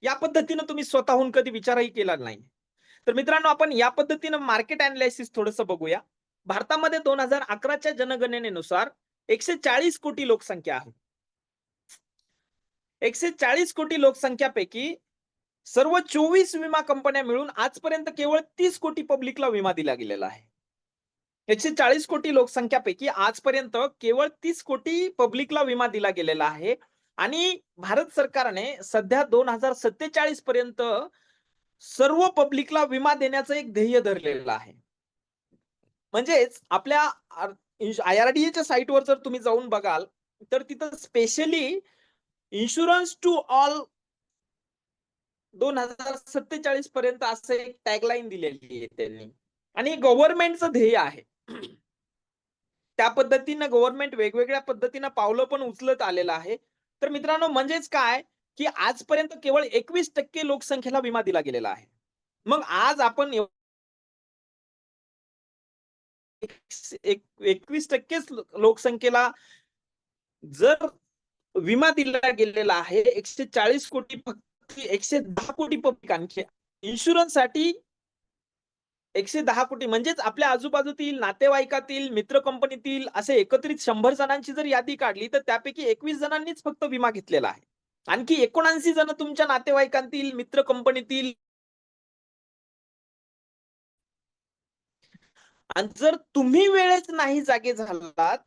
या पद्धतीनं तुम्ही स्वतःहून कधी विचारही केला नाही. तर मित्रांनो, आपण या पद्धतीनं मार्केट एनालिसिस थोडंसं बघूया. भारतामध्ये 2011च्या जनगणनेनुसार 140 कोटी लोकसंख्या आहे. 140 कोटी लोकसंख्यापैकी सर्व 24 विमा कंपन्या मिळून आजपर्यंत केवळ 30 कोटी पब्लिकला विमा दिला गेलेला आहे. 140 कोटी लोकसंख्यापैकी आजपर्यंत केवळ 30 कोटी पब्लिकला विमा दिला गेलेला आहे आणि भारत सरकारने सध्या 2047 पर्यंत सर्व पब्लिकला विमा देण्याचं एक ध्येय धरलेलं आहे. म्हणजेच आपल्या आय-आर-डी-एच्या साइटवर जर तुम्ही जाऊन बघाल, तर तिथं स्पेशली इन्शुरन्स टू ऑल 2047 पर्यंत असं एक टॅगलाईन दिलेली आहे त्यांनी आणि गव्हर्नमेंटचं ध्येय आहे. त्या पद्धतीनं गव्हर्नमेंट वेगवेगळ्या पद्धतीनं पावलं पण उचलत आलेलं आहे. तर मित्रांनो, म्हणजेच काय, की आजपर्यंत केवळ 21% लोकसंख्येला विमा दिला गेलेला आहे. मग आज आपण 21% लोकसंख्येला जर विमा दिला गेलेला आहे, 140 कोटी फक्त 110 कोटी पब्लिक आणखी इन्शुरन्ससाठी 110 कोटी म्हणजेच आपल्या आजूबाजूतील, नातेवाईकातील, मित्र कंपनीतील असे एकत्रित 100 जणांची जर यादी काढली, तर त्यापैकी 21 जणांनीच फक्त विमा घेतलेला आहे. आणखी 79 जण तुमच्या नातेवाईकांतील, मित्र कंपनीतील आणि जर तुम्ही वेळेत नाही जागे झालात,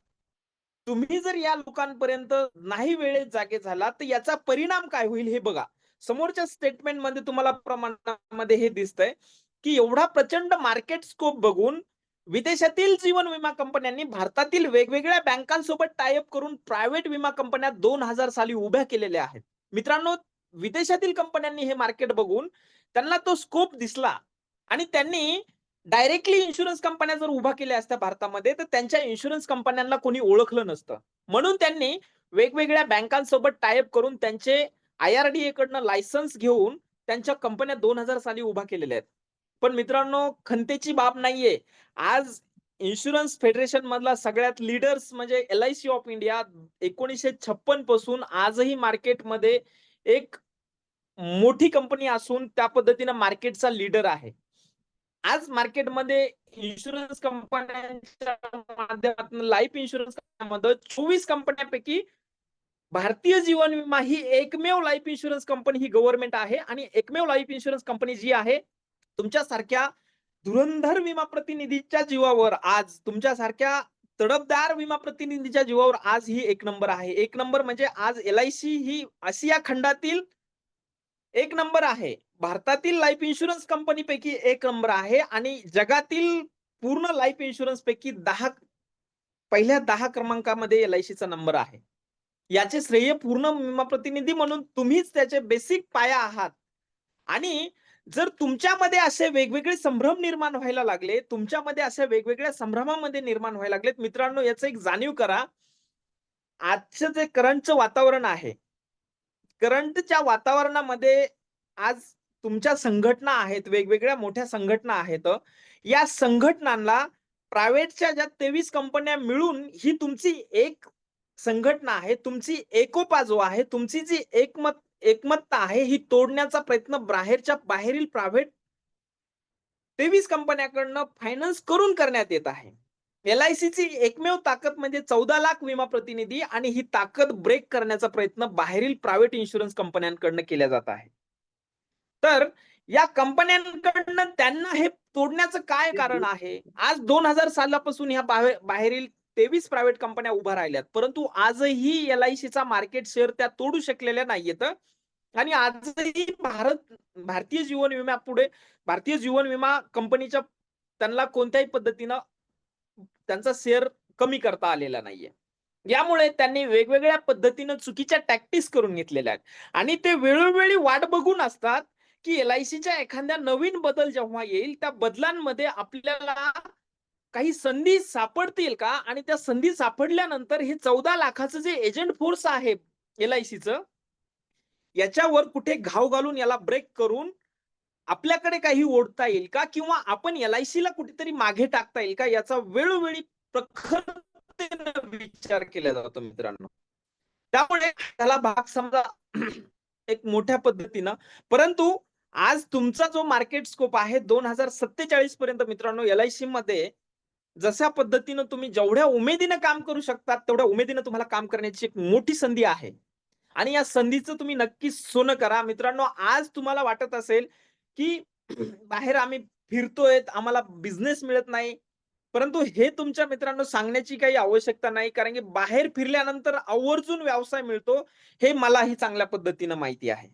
तुम्ही जर या लोकांपर्यंत नाही वेळेत जागे झालात, तर याचा परिणाम काय होईल हे बघा. समोरच्या स्टेटमेंटमध्ये तुम्हाला प्रमाणामध्ये हे दिसतंय, की एवढा प्रचंड मार्केट स्कोप बघून विदेशातील जीवन विमा कंपन्यांनी भारतातील वेगवेगळ्या बँकांसोबत टाय अप करून प्रायव्हेट विमा कंपन्या 2000 साली उभ्या केलेल्या आहेत. मित्रांनो, विदेशातील कंपन्यांनी हे मार्केट बघून त्यांना तो स्कोप दिसला आणि त्यांनी डायरेक्टली इन्शुरन्स कंपन्या जर उभा केल्या असत्या भारतामध्ये, तर त्यांच्या इन्शुरन्स कंपन्यांना कोणी ओळखलं नसतं. म्हणून त्यांनी वेगवेगळ्या बँकांसोबत टाय अप करून त्यांचे आय-आर-डी-ए कडनं लायसन्स घेऊन त्यांच्या कंपन्या 2000 साली उभा केलेल्या आहेत. पण मित्रांनो, खंतेची बाब नाहीये. आज इन्शुरन्स फेडरेशन मधला सगळ्यात लीडर्स म्हणजे एल-आय-सी ऑफ इंडिया 1956 पासून आजही मार्केटमध्ये एक मोठी कंपनी असून त्या पद्धतीनं मार्केटचा लीडर आहे. आज मार्केटमध्ये इन्शुरन्स कंपन्यांच्या माध्यमातून लाईफ इन्शुरन्स मध्ये 24 कंपन्यांपैकी भारतीय जीवन विमा ही एकमेव लाईफ इन्शुरन्स कंपनी ही गव्हर्नमेंट आहे आणि एकमेव लाईफ इन्शुरन्स कंपनी जी आहे तुमच्यासारख्या धुरंधर विमा प्रतिनिधीच्या जीवावर आज तुमच्यासारख्या तडफदार विमा प्रतिनिधीच्या जीवावर आज ही एक नंबर आहे. एक नंबर म्हणजे आज एल-आय-सी ही आशिया खंडातील एक नंबर आहे. भारतातील लाईफ इन्शुरन्स कंपनीपैकी एक नंबर आहे आणि जगातील पूर्ण लाईफ इन्शुरन्स पैकी पहिल्या 10 क्रमांकामध्ये एल-आय-सीचा नंबर आहे. याचे श्रेय पूर्ण विमा प्रतिनिधी म्हणून तुम्हीच त्याचे बेसिक पाया आहात. आणि जर तुमच्यामध्ये असे वेगवेगळे संभ्रम निर्माण व्हायला लागले, तुमच्यामध्ये अशा वेगवेगळ्या संभ्रमामध्ये निर्माण व्हायला लागलेत, मित्रांनो याचं एक जाणीव करा. आजचं जे करंटचं वातावरण आहे, करंटच्या वातावरणामध्ये आज तुमच्या संघटना आहेत, वेगवेगळ्या मोठ्या संघटना आहेत. या संघटनांना प्रायव्हेटच्या ज्या 23 कंपन्या मिळून ही तुमची एक संघटना आहे. तुमची एकोपा जो आहे, तुमची जी एकमतता आहे, ही तोडण्याचा प्रयत्न बाहेरील प्रायव्हेट 23 कंपन्यांकडनं फायनान्स करून करण्यात येत आहे. एल-आय-सीची एकमेव ताकद म्हणजे 14 लाख विमा प्रतिनिधी आणि ही ताकद ब्रेक करण्याचा प्रयत्न बाहेरील प्रायव्हेट इन्शुरन्स कंपन्यांकडनं केला जात आहे. तर या कंपन्यांकडनं त्यांना हे तोडण्याचं काय कारण आहे? आज 2000 सालापासून ह्या बाहेरील 23 प्रायव्हेट कंपन्या उभ्या राहिल्यात. परंतु आजही एल-आय-सीचा मार्केट शेअर त्या तोडू शकलेल्या नाहीयेत. आणि आजही भारतीय जीवन विम्यापुढे भारतीय जीवन विमा कंपनीच्या त्यांना कोणत्याही पद्धतीनं त्यांचा शेअर कमी करता आलेला नाहीये. यामुळे त्यांनी वेगवेगळ्या पद्धतीनं चुकीच्या टॅक्टिक्स करून घेतलेल्या आहेत आणि ते वेळोवेळी वाट बघून असतात, की एल-आय-सीच्या एखाद्या नवीन बदल जेव्हा येईल, त्या बदलांमध्ये आपल्याला काही संधी सापडतील का? आणि त्या संधी सापडल्यानंतर हे 14 लाखाचं जे एजंट फोर्स आहे एल-आय-सीचं, याच्यावर कुठे घाव घालून याला ब्रेक करून आपल्याकडे काही ओढता येईल का? किंवा आपण एल-आय-सीला कुठेतरी मागे टाकता येईल का? याचा वेळोवेळी प्रखरतेने विचार केला जातो मित्रांनो. त्यामुळे त्याला भाग समजा एक मोठ्या पद्धतीनं. परंतु आज तुमचा जो मार्केट स्कोप आहे 2047 पर्यंत मित्रांनो एल-आय-सीमध्ये जशा पद्धतीनं तुम्ही जेवढ्या उमेदीनं काम करू शकतात, तेवढ्या उमेदीनं तुम्हाला काम करण्याची एक मोठी संधी आहे. आणि या संधीचं तुम्ही नक्कीच सोनं करा. मित्रांनो, आज तुम्हाला वाटत असेल, की बाहेर आम्ही फिरतोय, आम्हाला बिझनेस मिळत नाही. परंतु हे तुमच्या मित्रांनो सांगण्याची काही आवश्यकता नाही. कारण की बाहेर फिरल्यानंतर आवर्जून व्यवसाय मिळतो, हे मलाही चांगल्या पद्धतीनं माहिती आहे.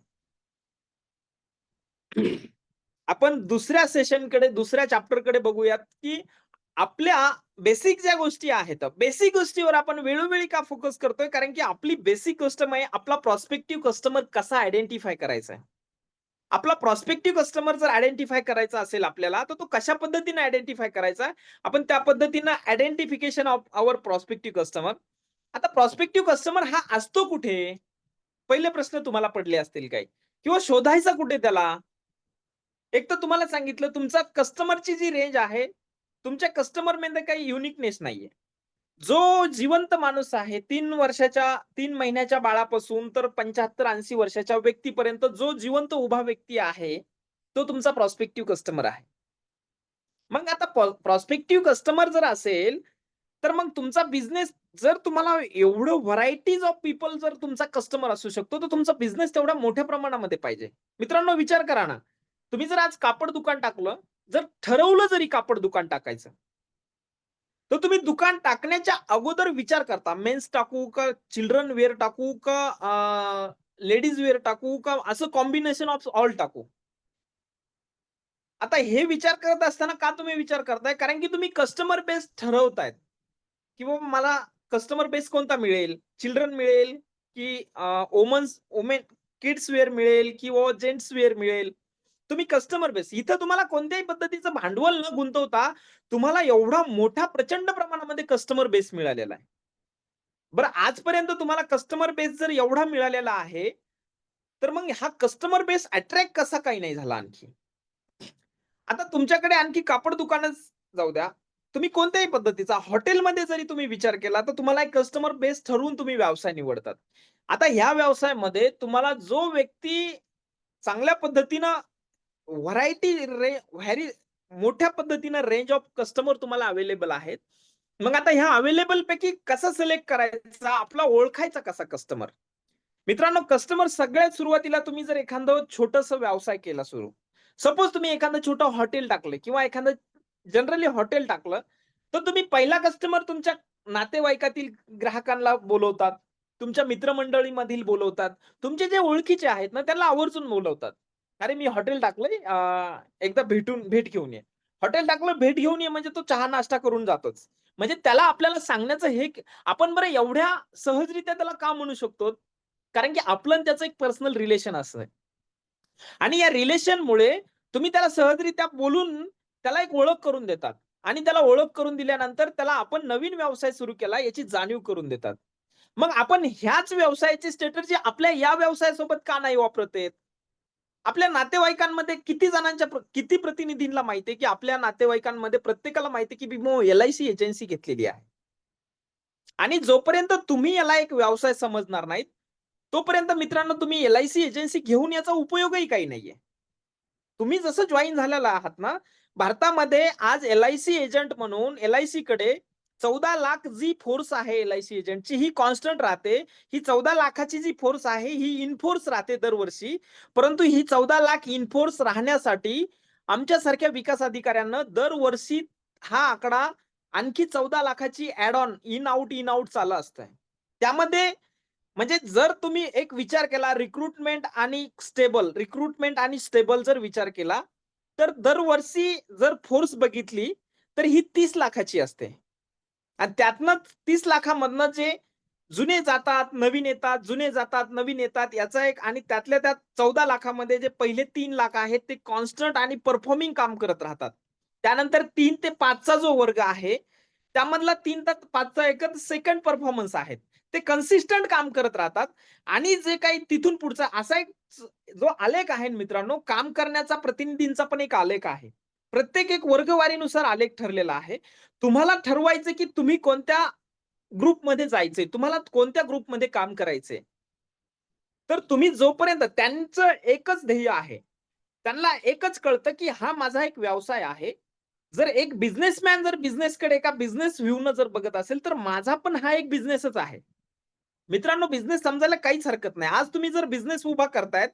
आपण दुसऱ्या सेशनकडे, दुसऱ्या चॅप्टरकडे बघूयात, की आपल्या बेसिक ज्या गोष्टी आहेत, बेसिक गोष्टीवर आपण वेळोवेळी का फोकस करतोय? कारण की आपली बेसिक गोष्ट म्हणजे आपला प्रॉस्पेक्टिव्ह कस्टमर कसा आयडेंटिफाय करायचा आहे. आपला प्रॉस्पेक्टिव्ह कस्टमर जर आयडेंटिफाय करायचा असेल आपल्याला, तर तो कशा पद्धतीने आयडेंटिफाय करायचा? आपण त्या पद्धतीनं identification of our prospective customer. आता प्रॉस्पेक्टिव्ह कस्टमर हा असतो कुठे? पहिले प्रश्न तुम्हाला पडले असतील काही किंवा शोधायचा कुठे त्याला? एक तर तुम्हाला सांगितलं तुमचा कस्टमरची जी रेंज आहे, तुमच्या कस्टमरमध्ये काही युनिकनेस नाहीये. जो जिवंत माणूस आहे 3 महिन्याच्या बाळापासून तर 75-80 वर्षाच्या व्यक्तीपर्यंत जो जिवंत उभा व्यक्ती आहे, तो तुमचा प्रॉस्पेक्टिव्ह कस्टमर आहे. मग आता प्रॉस्पेक्टिव्ह कस्टमर जर असेल, तर मग तुमचा बिझनेस जर तुम्हाला एवढं व्हरायटीज ऑफ पीपल जर तुमचा कस्टमर असू शकतो, तर तुमचा बिझनेस तेवढ्या मोठ्या प्रमाणामध्ये पाहिजे. मित्रांनो विचार करा ना, तुम्ही जर आज कापड दुकान टाकलं, जर ठरवलं जरी कापड दुकान टाकायचं, तर तुम्ही दुकान टाकण्याच्या अगोदर विचार करता, मेन्स टाकू का चिल्ड्रन वेअर टाकू का लेडीज वेअर टाकू का असं कॉम्बिनेशन ऑफ ऑल टाकू? आता हे विचार करत असताना का तुम्ही विचार करताय? कारण की तुम्ही कस्टमर बेस ठरवतायत, की बाबा मला कस्टमर बेस कोणता मिळेल? चिल्ड्रन मिळेल की वुमेन किड्स वेअर मिळेल किंवा जेंट्स वेअर मिळेल? तुम्ही कस्टमर बेस इथं तुम्हाला कोणत्याही पद्धतीचं भांडवल न गुंतवता तुम्हाला एवढा मोठा प्रचंड प्रमाणामध्ये कस्टमर बेस मिळालेला आहे. बरं आजपर्यंत तुम्हाला कस्टमर बेस जर एवढा मिळालेला आहे, तर मग हा कस्टमर बेस अट्रॅक्ट कसा काही नाही झाला आणखी? आता तुमच्याकडे आणखी कापड दुकानच जाऊ द्या. तुम्ही कोणत्याही पद्धतीचा हॉटेलमध्ये जरी तुम्ही विचार केला, तर तुम्हाला एक कस्टमर बेस ठरवून तुम्ही व्यवसाय निवडतात. आता ह्या व्यवसायामध्ये तुम्हाला जो व्यक्ती चांगल्या पद्धतीनं व्हरायटी व्हॅरी मोठ्या पद्धतीनं रेंज ऑफ कस्टमर तुम्हाला अवेलेबल आहेत. मग आता ह्या अवेलेबल पैकी कसा सिलेक्ट करायचा? आपला ओळखायचा कसा कस्टमर? मित्रांनो, कस्टमर सगळ्यात सुरुवातीला तुम्ही जर एखादं छोटंसं व्यवसाय केला सुरू. सपोज तुम्ही एखादं छोटं हॉटेल टाकलं किंवा एखादं जनरली हॉटेल टाकलं, तर तुम्ही पहिला कस्टमर तुमच्या नातेवाईकातील ग्राहकांना बोलवतात. तुमच्या मित्रमंडळीमधील बोलवतात. तुमचे जे ओळखीचे आहेत ना, त्याला आवर्जून बोलवतात. "अरे, मी हॉटेल टाकलंय, एकदा भेट घेऊन ये." हॉटेल टाकलं, भेट घेऊन ये म्हणजे तो चहा नाश्ता करून जातोच. म्हणजे त्याला आपल्याला सांगण्याचं हे आपण बरं एवढ्या सहजरित्या त्याला का म्हणू शकतो? कारण की आपलं आणि त्याचं एक पर्सनल रिलेशन असतं. आणि या रिलेशनमुळे तुम्ही त्याला सहजरित्या बोलून त्याला एक ओळख करून देतात आणि त्याला ओळख करून दिल्यानंतर त्याला आपण नवीन व्यवसाय सुरू केला याची जाणीव करून देतात. मग आपण ह्याच व्यवसायाची स्ट्रॅटेजी आपल्या या व्यवसायासोबत का नाही वापरत आहेत? आपल्या नातेवाईकांमध्ये किती जणांच्या किती प्रतिनिधींना माहिती आहे, की आपल्या नातेवाईकांमध्ये प्रत्येकाला माहिती आहे, की मी एल-आय-सी एजन्सी घेतलेली आहे. आणि जोपर्यंत तुम्ही याला एक व्यवसाय समजणार नाहीत, तोपर्यंत मित्रांनो तुम्ही एल-आय-सी एजन्सी घेऊन याचा उपयोगही काही नाहीये. तुम्ही जसं जॉइन झालेला आहात ना, भारतामध्ये आज एल-आय-सी एजंट म्हणून एल-आय-सीकडे 14 लाख जी फोर्स आहे एल-आय-सी एजंटची ही कॉन्स्टंट राहते. ही 14 लाखाची जी फोर्स आहे ही इन फोर्स राहते दरवर्षी. परंतु ही 14 लाख इन फोर्स राहण्यासाठी आमच्यासारख्या विकास अधिकाऱ्यांना दरवर्षी हा आकडा आणखी 14 लाखाची ॲड ऑन इन आउट चालू असतंय. त्यामध्ये म्हणजे जर तुम्ही एक विचार केला रिक्रुटमेंट आणि स्टेबल जर विचार केला, तर दरवर्षी जर फोर्स बघितली, तर ही 30 लाखाची असते. आणि त्यातनं 30 लाखामधनं जे जुने जातात, नवीन येतात, जुने जातात, नवीन येतात याचा एक आणि त्यातल्या त्यात 14 लाखामध्ये जे पहिले 3 लाख आहेत ते कॉन्स्टंट आणि परफॉर्मिंग काम करत राहतात. त्यानंतर 3 ते 5 चा जो वर्ग आहे, त्यामधला 3 ते 5 चा एकच सेकंड परफॉर्मन्स आहे. ते कन्सिस्टंट काम करत राहतात आणि जे काही तिथून पुढचा असा एक जो आलेख आहे मित्रांनो, काम करण्याचा प्रतिनिधींचा पण एक आलेख आहे. प्रत्येक एक वर्गवारीनुसार आलेख ठरलेला आहे. तुम्हाला ठरवायचं की तुम्ही कोणत्या ग्रुपमध्ये जायचंय, तुम्हाला कोणत्या ग्रुपमध्ये काम करायचंय. तर तुम्ही जोपर्यंत त्यांचं एकच ध्येय आहे. त्यांना एकच कळतं की हा माझा एक व्यवसाय आहे. जर एक बिझनेसमॅन जर बिझनेसकडे एका बिझनेस व्ह्यूनं जर बघत असेल, तर माझा पण हा एक बिझनेसच आहे. मित्रांनो, बिझनेस समजायला काहीच हरकत नाही. आज तुम्ही जर बिझनेस उभा करतायत,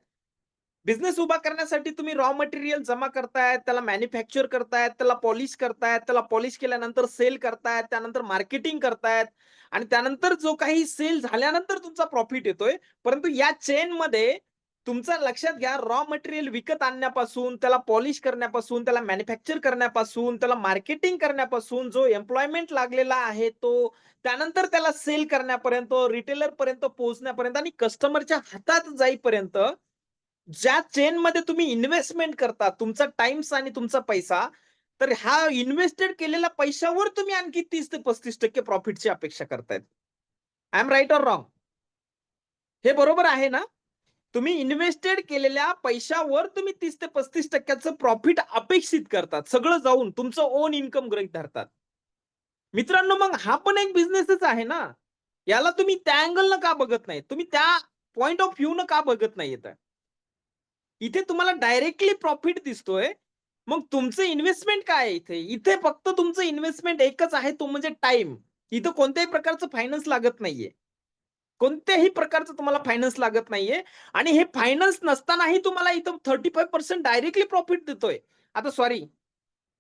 बिझनेस उभा करण्यासाठी तुम्ही रॉ मटेरियल जमा करतायत, त्याला मॅन्युफॅक्चर करतायत, त्याला पॉलिश करतायत, त्याला पॉलिश केल्यानंतर सेल करतायत, त्यानंतर मार्केटिंग करतायत आणि त्यानंतर जो काही सेल झाल्यानंतर तुमचा प्रॉफिट येतोय. परंतु या चेनमध्ये तुमचं लक्षात घ्या रॉ मटेरियल विकत आणण्यापासून, त्याला पॉलिश करण्यापासून, त्याला मॅन्युफॅक्चर करण्यापासून, त्याला मार्केटिंग करण्यापासून जो एम्प्लॉयमेंट लागलेला आहे तो, त्यानंतर त्याला सेल करण्यापर्यंत, रिटेलरपर्यंत पोहोचण्यापर्यंत आणि कस्टमरच्या हातात जाईपर्यंत ज्या चेनमध्ये तुम्ही इन्व्हेस्टमेंट करता, तुमचा टाईम्स आणि तुमचा पैसा, तर हा इन्व्हेस्टेड केलेल्या पैशावर तुम्ही आणखी 30% ते 35% प्रॉफिटची अपेक्षा करतायत. I am right or wrong? हे बरोबर आहे ना? तुम्ही इन्व्हेस्टेड केलेल्या पैशावर तुम्ही 30% ते 35% प्रॉफिट अपेक्षित करतात. सगळं जाऊन तुमचं ओन इन्कम गृहीत धरतात. मित्रांनो, मग हा पण एक बिझनेसच आहे ना. याला तुम्ही त्या अँगलनं का बघत नाही? तुम्ही त्या पॉइंट ऑफ व्ह्यूनं का बघत नाहीयेत? इथे तुम्हाला डायरेक्टली प्रॉफिट दिसतोय. मग तुमचं इन्व्हेस्टमेंट काय आहे इथे? इथे फक्त तुमचं इन्व्हेस्टमेंट एकच आहे तो म्हणजे टाईम. इथं कोणत्याही प्रकारचं फायनान्स लागत नाहीये. कोणत्याही प्रकारचं तुम्हाला फायनान्स लागत नाहीये आणि हे फायनान्स नसतानाही तुम्हाला इथं 35% डायरेक्टली प्रॉफिट देतोय. आता सॉरी,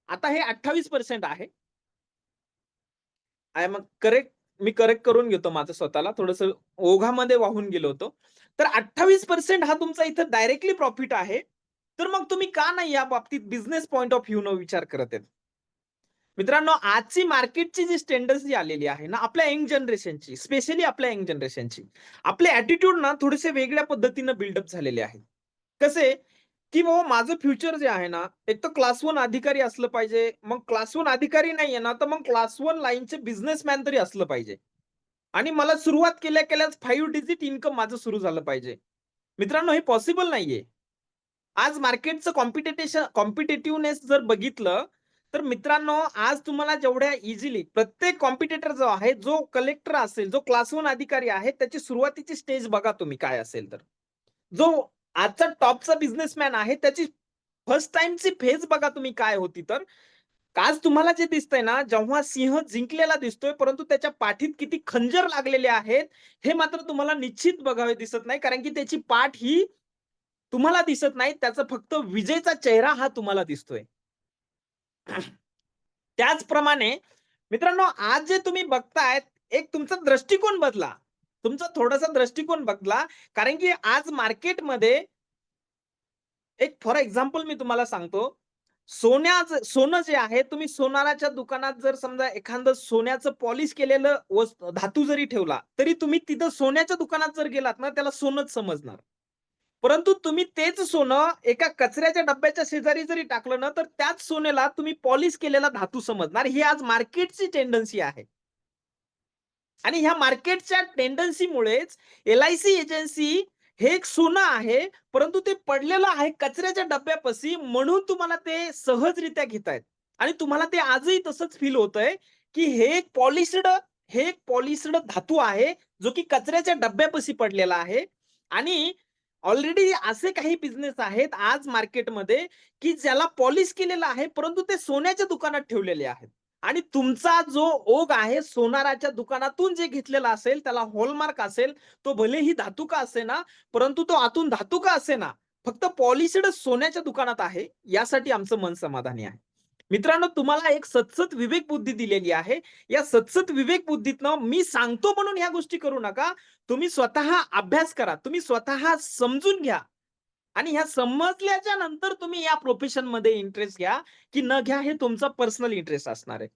आता हे 28% आहे. आय एम करेक्ट मी करेक्ट करून घेतो माझं स्वतःला. थोडंसं ओघामध्ये वाहून गेलो होतो. तर 28% हा तुमचा इथं डायरेक्टली प्रॉफिट आहे. तर मग तुम्ही का नाही या बाबतीत बिझनेस पॉइंट ऑफ व्ह्यूनं विचार करत आहेत? मित्रांनो, आजची मार्केटची जी टेंडन्सी आलेली आहे ना, आपल्या यंग जनरेशनची, स्पेशली आपल्या यंग जनरेशनची, आपले ॲटिट्यूड ना थोडेसे वेगळ्या पद्धतीनं बिल्डअप झालेले आहेत. कसे, की बाबा माझं फ्युचर जे आहे ना, एक तर क्लास 1 अधिकारी असलं पाहिजे. मग क्लास 1 अधिकारी नाहीये ना, तर मग क्लास 1 लाईनचे बिझनेसमॅन तरी असलं पाहिजे. आणि मला सुरुवात केल्याच 5 डिजिट इन्कम माझं सुरू झालं पाहिजे. मित्रांनो, हे पॉसिबल नाहीये. आज मार्केटचं कॉम्पिटिटिव्हनेस जर बघितलं, तर मित्रांनो, आज तुम्हाला जेवढ्या इझिली प्रत्येक कॉम्पिटिटर जो आहे, जो कलेक्टर असेल, जो क्लास 1 अधिकारी आहे, त्याची सुरुवातीची स्टेज बघा तुम्ही काय असेल तर. जो आजचा टॉपचा बिझनेसमॅन आहे, त्याची फर्स्ट टाईमची फेज बघा तुम्ही काय होती तर. आज तुम्हाला जे दिसतंय ना, जेव्हा सिंह जिंकलेला दिसतोय, परंतु त्याच्या पाठीत किती खंजर लागलेले आहेत, हे मात्र तुम्हाला निश्चित बघावे दिसत नाही. कारण की त्याची पाठ ही तुम्हाला दिसत नाही. त्याचा फक्त विजेचा चेहरा हा तुम्हाला दिसतोय. त्याचप्रमाणे मित्रांनो, आज जे तुम्ही बघताय, एक तुमचा दृष्टिकोन बदला. तुमचा थोडासा दृष्टिकोन बदला. कारण की आज मार्केटमध्ये एक फॉर एक्झाम्पल मी तुम्हाला सांगतो. सोनं जे आहे, तुम्ही सोनाराच्या दुकानात जर समजा एखादं सोन्याचं पॉलिश केलेलं धातू जरी ठेवला, तरी तुम्ही तिथं सोन्याच्या दुकानात जर गेलात ना, त्याला सोनंच समजणार. परंतु तुम्ही तेच सोनं एका कचऱ्याच्या डब्याच्या शेजारी जरी टाकलं ना, तर त्याच सोन्याला तुम्ही पॉलिश केलेला धातू समजणार. ही आज मार्केटची टेंडन्सी आहे. आणि ह्या मार्केटच्या टेंडन्सीमुळेच एल-आय-सी एजन्सी हे एक सोनं आहे, परंतु ते पडलेलं आहे कचऱ्याच्या डब्यापाशी म्हणून तुम्हाला ते सहजरित्या घेतायत. आणि तुम्हाला ते आजही तसंच फील होतंय, की हे एक पॉलिश्ड धातू आहे, जो की कचऱ्याच्या डब्यापाशी पडलेला आहे. आणि ऑलरेडी असे काही बिझनेस आहेत आज मार्केटमध्ये, की ज्याला पॉलिश केलेलं आहे, परंतु ते सोन्याच्या दुकानात ठेवलेले आहेत. आणि तुमचा जो ओघ आहे सोनाराच्या दुकानातून जे घेतलेला असेल, त्याला हॉलमार्क असेल, तो भलेही धातू का असेना, परंतु तो आतून धातू का असेना, फक्त पॉलिश्ड सोन्याच्या दुकानात आहे, यासाठी आमचं मन समाधानी आहे. मित्रांनो, तुम्हाला एक सदसद विवेक बुद्धी दिलेली आहे. या सदसद विवेक बुद्धीतनं मी सांगतो म्हणून ह्या गोष्टी करू नका. तुम्ही स्वतः अभ्यास करा. तुम्ही स्वतः समजून घ्या आणि ह्या समजल्याच्या नंतर तुम्ही या प्रोफेशनमध्ये इंटरेस्ट घ्या, की न घ्या हे तुमचा पर्सनल इंटरेस्ट असणार आहे.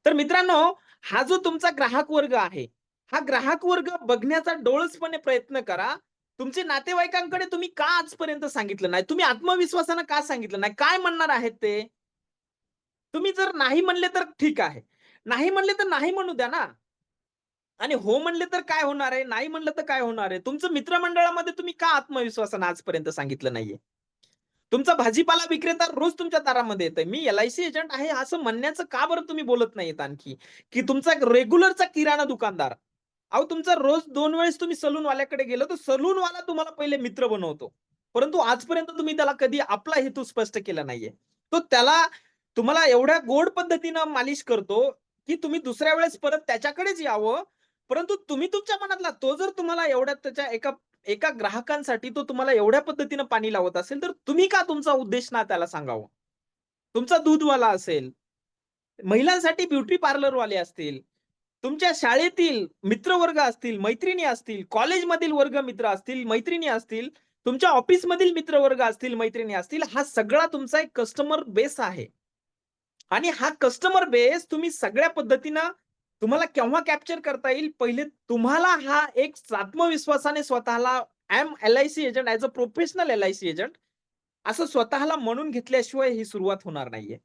तर मित्रांनो, हा जो तुमचा ग्राहक वर्ग आहे, हा ग्राहक वर्ग बघण्याचा डोळसपणे प्रयत्न करा. तुमचे नातेवाईकांकडे तुम्ही का आजपर्यंत सांगितलं नाही? तुम्ही आत्मविश्वासानं का सांगितलं नाही? काय म्हणणार आहेत ते? तुम्ही जर नाही म्हणले तर ठीक आहे. नाही म्हणले तर नाही म्हणू द्या ना. आणि हो म्हणले तर काय होणार आहे? नाही म्हणलं तर काय होणार आहे? तुमचं मित्रमंडळामध्ये तुम्ही का आत्मविश्वासानं आजपर्यंत सांगितलं नाहीये? तुमचा भाजीपाला विक्रेता रोज तुमच्या दारामध्ये येतोय. मी एल-आय-सी एजंट आहे असं म्हणण्याचं का बरं तुम्ही बोलत नाहीयेत आणखी? की तुमचा रेग्युलरचा किराणा दुकानदार, अहो तुमचा रोज 2 वेळेस तुम्ही सलूनवाल्याकडे गेलो, तर सलूनवाला तुम्हाला पहिले मित्र बनवतो. परंतु आजपर्यंत तुम्ही त्याला कधी आपला हेतू स्पष्ट केला नाहीये. तो त्याला तुम्हाला एवढ्या गोड पद्धतीनं मालिश करतो, की तुम्ही दुसऱ्या वेळेस परत त्याच्याकडेच यावं. परंतु तुम्ही तुमच्या मनातला तो जर तुम्हाला एवढ्या त्याच्या एका एका ग्राहकांसाठी तो तुम्हाला एवढ्या पद्धतीनं पाणी लावत असेल, तर तुम्ही का तुमचा उद्देश ना त्याला सांगावं? तुमचा दूधवाला असेल, महिलांसाठी ब्युटी पार्लरवाले असतील, तुमच्या शाळेतील मित्रवर्ग असतील, मैत्रिणी असतील, कॉलेजमधील वर्ग मित्र असतील, मैत्रिणी असतील, तुमच्या ऑफिसमधील मित्रवर्ग असतील, मैत्रिणी असतील, हा सगळा तुमचा एक कस्टमर बेस आहे. आणि हा कस्टमर बेस तुम्ही सगळ्या पद्धतीनं तुम्हाला केव्हा कॅप्चर करता येईल, पहिले तुम्हाला हा एक आत्मविश्वासाने स्वतःला I am LIC agent as a professional LIC agent असं स्वतःला म्हणून घेतल्याशिवाय ही सुरुवात होणार नाहीये.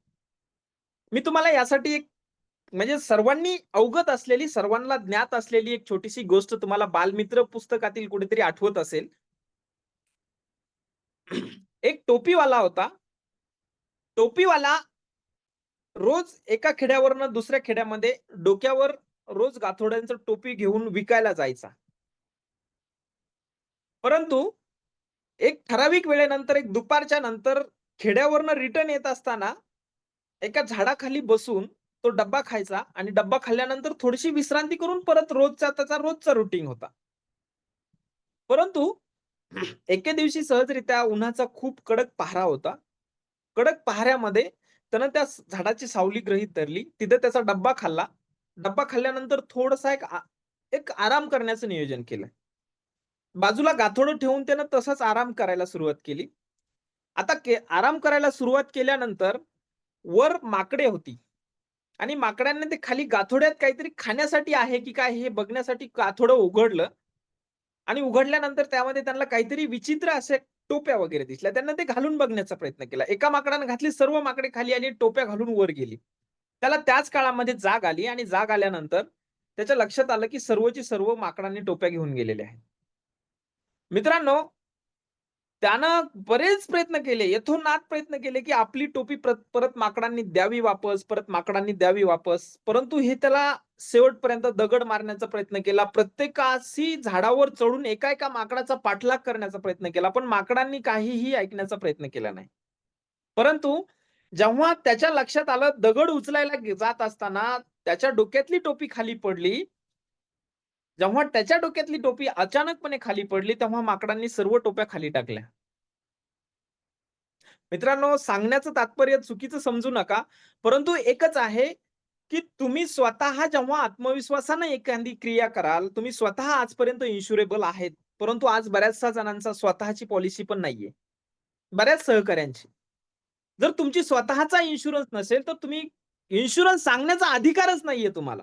मी तुम्हाला यासाठी एक म्हणजे सर्वांनी अवगत असलेली, सर्वांना ज्ञात असलेली एक छोटीशी गोष्ट तुम्हाला बालमित्र पुस्तकातील कुठेतरी आठवत असेल. एक टोपीवाला होता. टोपीवाला रोज एका खेड्यावरनं दुसऱ्या खेड्यामध्ये डोक्यावर रोज गाठोड्यांचं टोपी घेऊन विकायला जायचा. परंतु एक ठराविक वेळेनंतर एक दुपारच्या नंतर खेड्यावरनं रिटर्न येत असताना एका झाडाखाली बसून तो डब्बा खायचा आणि डब्बा खाल्ल्यानंतर थोडीशी विश्रांती करून परत त्याचा रोजचा रुटीन होता. परंतु एके दिवशी सहजरित्या उन्हाचा खूप कडक पहारा होता. कडक पहाऱ्यामध्ये त्यानं त्या झाडाची सावली गृहीत धरली. तिथे त्याचा डब्बा खाल्ला. डब्बा खाल्ल्यानंतर थोडासा एक आराम करण्याचं नियोजन केलं. बाजूला गाठोडं ठेवून त्यानं तसाच आराम करायला सुरुवात केली. आता आराम करायला सुरुवात केल्यानंतर वर माकडे होती आणि माकडांनी ते खाली गाठोड्यात काहीतरी खाण्यासाठी आहे की काय हे बघण्यासाठी गाठोडं उघडलं आणि उघडल्यानंतर त्यामध्ये त्यांना काहीतरी विचित्र असे टोप्या वगैरे दिसल्या. त्यांना ते घालून बघण्याचा प्रयत्न केला. एका माकडाने घातली, सर्व माकडे खाली आली, टोप्या घालून वर गेली. त्याला त्याच काळामध्ये जाग आली आणि जाग आल्यानंतर त्याच्या लक्षात आलं की सर्वची सर्व माकडांनी टोप्या घेऊन गेलेल्या आहेत. मित्रांनो, त्यानं बरेच प्रयत्न केले, यथोनात प्रयत्न केले, की आपली टोपी परत माकडांनी द्यावी वापस, परत माकडांनी द्यावी वापस. परंतु हे त्याला शेवटपर्यंत दगड मारण्याचा प्रयत्न केला. प्रत्येकाशी झाडावर चढून एका-एका माकडाचा पाठलाग करण्याचा प्रयत्न केला. पण माकडांनी काहीही ऐकण्याचा प्रयत्न केला नाही. परंतु जेव्हा त्याच्या लक्षात आलं दगड उचलायला जात असताना त्याच्या डोक्यातली टोपी खाली पडली. जेव्हा त्याच्या डोक्यातली टोपी अचानकपणे खाली पडली, तेव्हा माकडांनी सर्व टोप्या खाली टाकल्या. मित्रांनो, सांगण्याचं तात्पर्य चुकीचं समजू नका. परंतु एकच आहे, की तुम्ही स्वतः जेव्हा आत्मविश्वासाने एखादी क्रिया कराल, तुम्ही स्वतः आजपर्यंत इन्शुरेबल आहेत. परंतु आज बऱ्याचशा जणांचा स्वतःची पॉलिसी पण नाहीये. बऱ्याच सहकाऱ्यांची. जर तुमची स्वतःचा इन्शुरन्स नसेल, तर तुम्ही इन्शुरन्स सांगण्याचा अधिकारच नाहीये तुम्हाला.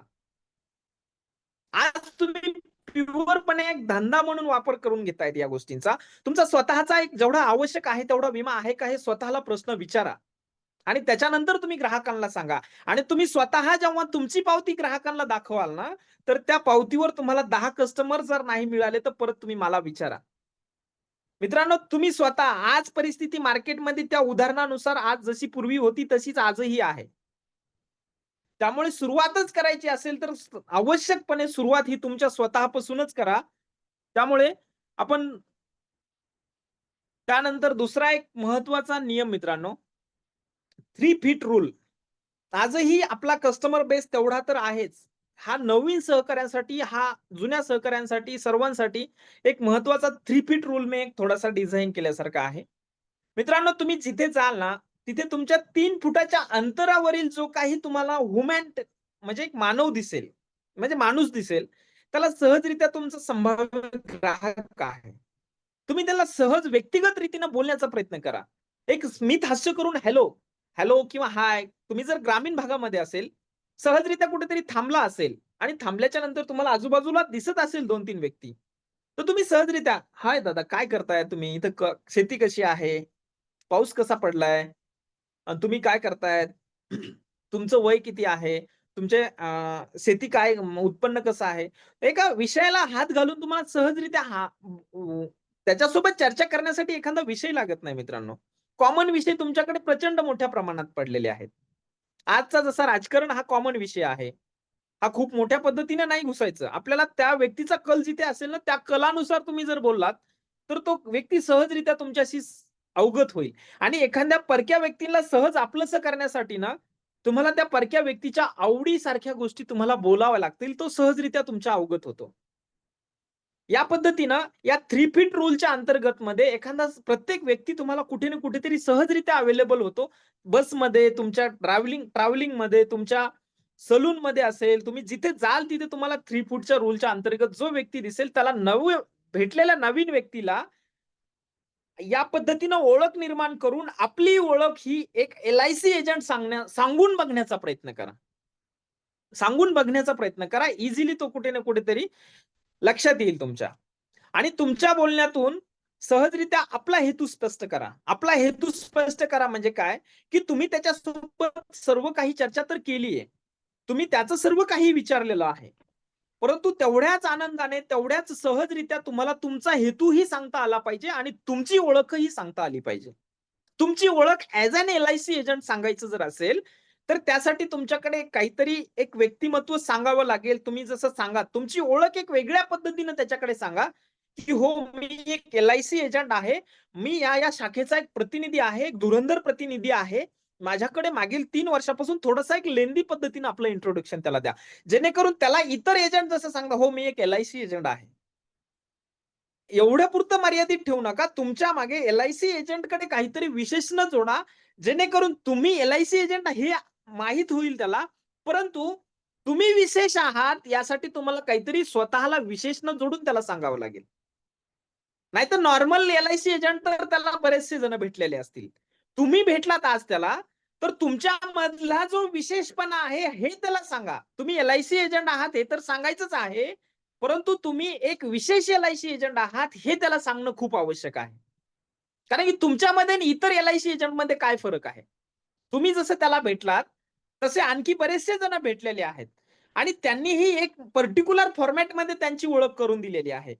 आज तुम्ही प्युअरपणे एक धंदा म्हणून वापर करून घेतायत या गोष्टींचा. तुमचा स्वतःचा एक जेवढा आवश्यक आहे तेवढा विमा आहे का हे स्वतःला प्रश्न विचारा. आणि त्याच्यानंतर तुम्ही ग्राहकांना सांगा. आणि तुम्ही स्वतः जेव्हा तुमची पावती ग्राहकांना दाखवाल ना, तर त्या पावतीवर तुम्हाला 10 कस्टमर जर नाही मिळाले, तर परत तुम्ही मला विचारा. मित्रांनो, तुम्ही स्वतः आज परिस्थिती मार्केटमध्ये त्या उदाहरणानुसार आज जशी पूर्वी होती तशीच आजही आहे. त्यामुळे सुरुवातच करायची असेल तर आवश्यकपणे सुरुवात ही तुमच्या स्वतःपासूनच करा. त्यामुळे आपण त्यानंतर दुसरा एक महत्त्वाचा नियम मित्रांनो, 3 फीट रूल. आजही आपला कस्टमर बेस तेवढा तर आहेच. हा नवीन सहकाऱ्यांसाठी, हा जुन्या सहकाऱ्यांसाठी, सर्वांसाठी एक महत्त्वाचा 3 फीट रूल मी एक थोडासा डिझाइन केल्यासारखा आहे. मित्रांनो, तुम्ही जिथे जाल ना, तिथे तुमच्या 3 फुटाच्या अंतरावरील जो काही तुम्हाला म्हणजे एक मानव दिसेल, म्हणजे माणूस दिसेल, त्याला सहजरित्या तुमचा संभाव्य ग्राहक आहे. तुम्ही त्याला सहज व्यक्तिगत रीतीने बोलण्याचा प्रयत्न करा. एक स्मित हास्य करून हॅलो, हॅलो किंवा हाय. तुम्ही जर ग्रामीण भागामध्ये असेल, सहजरित्या कुठेतरी थांबला असेल आणि थांबल्याच्या नंतर तुम्हाला आजूबाजूला दिसत असेल 2-3 व्यक्ती, तर तुम्ही सहजरित्या, "हाय दादा, काय करताय तुम्ही? इथं शेती कशी आहे? पाऊस कसा पडलाय? तुम्ही काय करतायत? तुमचं वय किती आहे? तुमचे शेती काय उत्पन्न कसं आहे?" एका विषयाला हात घालून तुम्हाला सहजरित्या त्याच्यासोबत चर्चा करण्यासाठी एखादा विषय लागत नाही मित्रांनो. कॉमन विषय तुमच्याकडे प्रचंड मोठ्या प्रमाणात पडलेले आहेत. आजचा जसा राजकारण हा कॉमन विषय आहे. हा खूप मोठ्या पद्धतीने नाही घुसायचं. आपल्याला त्या व्यक्तीचा कल जिथे असेल ना, त्या कलानुसार तुम्ही जर बोललात, तर तो व्यक्ती सहजरित्या तुमच्याशी अवगत होईल. आणि एखाद्या परक्या व्यक्तीला सहज आपलंसं करण्यासाठी ना, तुम्हाला त्या परक्या व्यक्तीच्या आवडीसारख्या गोष्टी तुम्हाला बोलाव्या लागतील. तो सहजरित्या तुमच्या अवगत होतो. या पद्धतीनं या 3 फीट रूलच्या अंतर्गतमध्ये एखादा प्रत्येक व्यक्ती तुम्हाला कुठे ना कुठेतरी सहजरित्या अवेलेबल होतो. बसमध्ये, तुमच्या ट्रॅव्हलिंगमध्ये, तुमच्या सलूनमध्ये असेल, तुम्ही जिथे जाल तिथे तुम्हाला 3 फूटच्या रूलच्या अंतर्गत जो व्यक्ती दिसेल त्याला भेटलेल्या नवीन व्यक्तीला या पद्धतीनं ओळख निर्माण करून आपली ओळख ही एक एल-आय-सी एजंट सांगून बघण्याचा प्रयत्न करा. सांगून बघण्याचा प्रयत्न करा. इझिली तो कुठे ना कुठेतरी लक्षात येईल तुमच्या. आणि तुमच्या बोलण्यातून सहजरित्या आपला हेतू स्पष्ट करा. आपला हेतू स्पष्ट करा म्हणजे काय, की तुम्ही त्याच्यासोबत सर्व काही चर्चा तर केली आहे. तुम्ही त्याचं सर्व काही विचारलेलं आहे. परंतु तेवढ्याच आनंदाने, तेवढ्याच सहजरित्या तुम्हाला तुमचा हेतूही सांगता आला पाहिजे आणि तुमची ओळखही सांगता आली पाहिजे. तुमची ओळख ॲज अॅन एल-आय-सी एजंट सांगायचं जर असेल, तर त्यासाठी तुमच्याकडे काहीतरी एक व्यक्तिमत्व सांगावं लागेल. तुम्ही जसं सांगा, तुमची ओळख एक वेगळ्या पद्धतीने त्याच्याकडे सांगा, की "हो, मी एक एल-आय-सी एजंट आहे. मी या शाखेचा एक प्रतिनिधी आहे, एक धुरंधर प्रतिनिधी आहे. माझ्याकडे मागील 3 वर्षापासून थोडंसं एक लेंदी पद्धतीने आपलं इंट्रोडक्शन त्याला द्या." जेणेकरून त्याला इतर एजंट जसं सांगता, "हो, मी एक एल-आय-सी एजंट आहे." एवढ्यापुरतं मर्यादित ठेवू नका. तुमच्या मागे एल-आय-सी एजंटकडे काहीतरी विशेषण जोडा, जेणेकरून तुम्ही एल-आय-सी एजंट हे माहीत होईल त्याला. परंतु तुम्ही विशेष आहात यासाठी तुम्हाला काहीतरी स्वतःला विशेषण जोडून त्याला सांगावं लागेल. नाहीतर नॉर्मल एल-आय-सी एजंट तर त्याला बरेचसे जण भेटलेले असतील. तुम्ही भेटलात आज त्याला, तर तुमच्यामधला जो विशेषपणा आहे हे त्याला सांगा. तुम्ही एल-आय-सी एजंट आहात हे तर सांगायचंच आहे. परंतु तुम्ही एक विशेष एल-आय-सी एजंट आहात हे त्याला सांगणं खूप आवश्यक आहे. कारण की तुमच्यामध्ये आणि इतर एल-आय-सी एजंटमध्ये काय फरक आहे? तुम्ही जसं त्याला भेटलात, तसे आणखी बरेचसे जण भेटलेले आहेत आणि त्यांनीही एक पर्टिक्युलर फॉर्मॅटमध्ये त्यांची ओळख करून दिलेली आहे.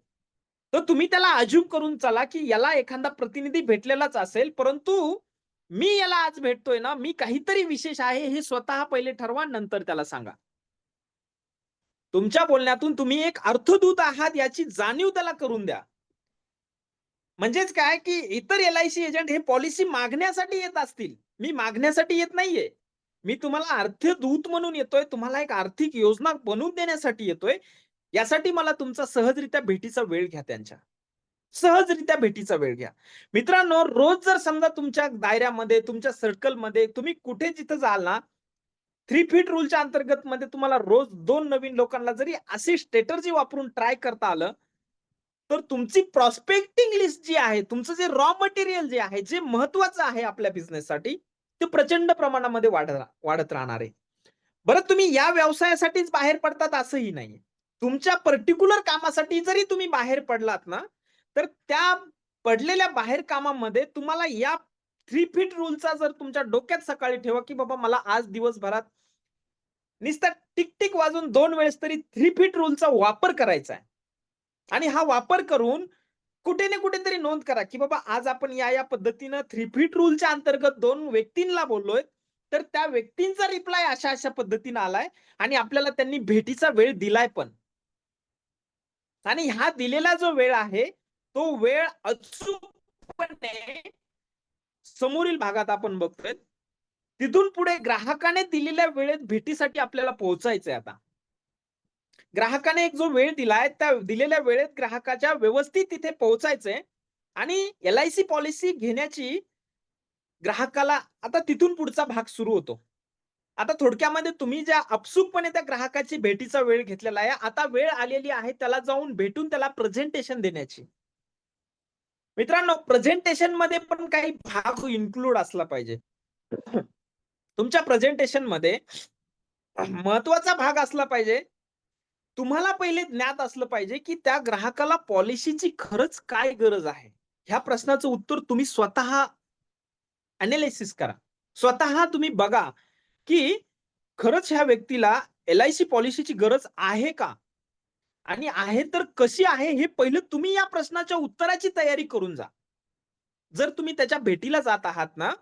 तर तुम्ही त्याला अझ्युम करून चला, की याला एखादा प्रतिनिधी भेटलेलाच असेल, परंतु मी याला आज भेटतोय ना, मी काहीतरी विशेष आहे हे स्वतः पहिले ठरवा, नंतर त्याला सांगा. तुमच्या बोलण्यातून तुम्ही एक अर्थदूत आहात याची जाणीव त्याला करून द्या. म्हणजेच काय, की इतर एल-आय-सी एजंट हे पॉलिसी मागण्यासाठी येत असतील. मी मागण्यासाठी येत नाहीये. मी तुम्हाला अर्थदूत म्हणून येतोय. तुम्हाला एक आर्थिक योजना बनवून देण्यासाठी येतोय. यासाठी मला तुमचा सहजरित्या भेटीचा वेळ घ्या त्यांच्या. सहजरित्या भेटीचा वेळ घ्या. मित्रांनो, रोज जर समजा तुमच्या दायऱ्यामध्ये, तुमच्या सर्कलमध्ये तुम्ही कुठे जिथं जाल ना, 3 फीट रूलच्या अंतर्गतमध्ये तुम्हाला रोज 2 नवीन लोकांना जरी अशी स्ट्रॅटेजी वापरून ट्राय करता आलं, तर तुमची प्रॉस्पेक्टिंग लिस्ट जी आहे, तुमचं जे रॉ मटेरियल जे आहे, जे महत्वाचं आहे आपल्या बिझनेससाठी, ते प्रचंड प्रमाणामध्ये वाढत राहणार आहे. बरं तुम्ही या व्यवसायासाठीच बाहेर पडतात असंही नाहीये. तुमच्या पर्टिक्युलर कामासाठी जरी तुम्ही बाहेर पडलात ना, तर त्या पडलेल्या बाहेर कामामध्ये तुम्हाला या 3 फीट रूलचा जर तुमच्या डोक्यात सकाळी ठेवा, की बाबा मला आज दिवसभरात नुसता टिक-टिक वाजून 2 वेळेस तरी 3 फीट रूलचा वापर करायचा आहे. आणि हा वापर करून कुठे ना कुठेतरी नोंद करा, की बाबा आज आपण या पद्धतीनं 3 फीट रूलच्या अंतर्गत 2 व्यक्तींना बोललोय. तर त्या व्यक्तींचा रिप्लाय अशा पद्धतीनं आलाय आणि आपल्याला त्यांनी भेटीचा वेळ दिलाय पण. आणि हा दिलेला जो वेळ आहे, तो वेळ अचूकपणे समोरील भागात आपण बघतोय. तिथून पुढे ग्राहकाने दिलेल्या वेळेत भेटीसाठी आपल्याला पोहोचायचंय आता. ग्राहकाने एक जो वेळ दिलाय, त्या दिलेल्या वेळेत ग्राहकाच्या व्यवस्थित तिथे पोहोचायचंय आणि एल-आय-सी पॉलिसी घेण्याची ग्राहकाला आता तिथून पुढचा भाग सुरू होतो. आता थोडक्यामध्ये तुम्ही ज्या अपसूकपणे त्या ग्राहकाची भेटीचा वेळ घेतलेला आहे, आता वेळ आलेली आहे त्याला जाऊन भेटून त्याला प्रेझेंटेशन देण्याची. मित्रांनो, प्रेझेंटेशनमध्ये पण काही भाग इन्क्लूड असला पाहिजे. तुमच्या प्रेझेंटेशनमध्ये महत्त्वाचा भाग असला पाहिजे. तुम्हाला पहिले ज्ञात असलं पाहिजे, की त्या ग्राहकाला पॉलिसीची खरंच काय गरज आहे? ह्या प्रश्नाचं उत्तर तुम्ही स्वतः एनालिसिस करा. स्वतः तुम्ही बघा, की खरंच ह्या व्यक्तीला एल-आय-सी पॉलिसीची गरज आहे का? आणि आहे तर कशी आहे? हे पहिलं तुम्ही या प्रश्नाच्या उत्तराची तयारी करून जा. जर तुम्ही त्याच्या भेटीला जात आहात ना,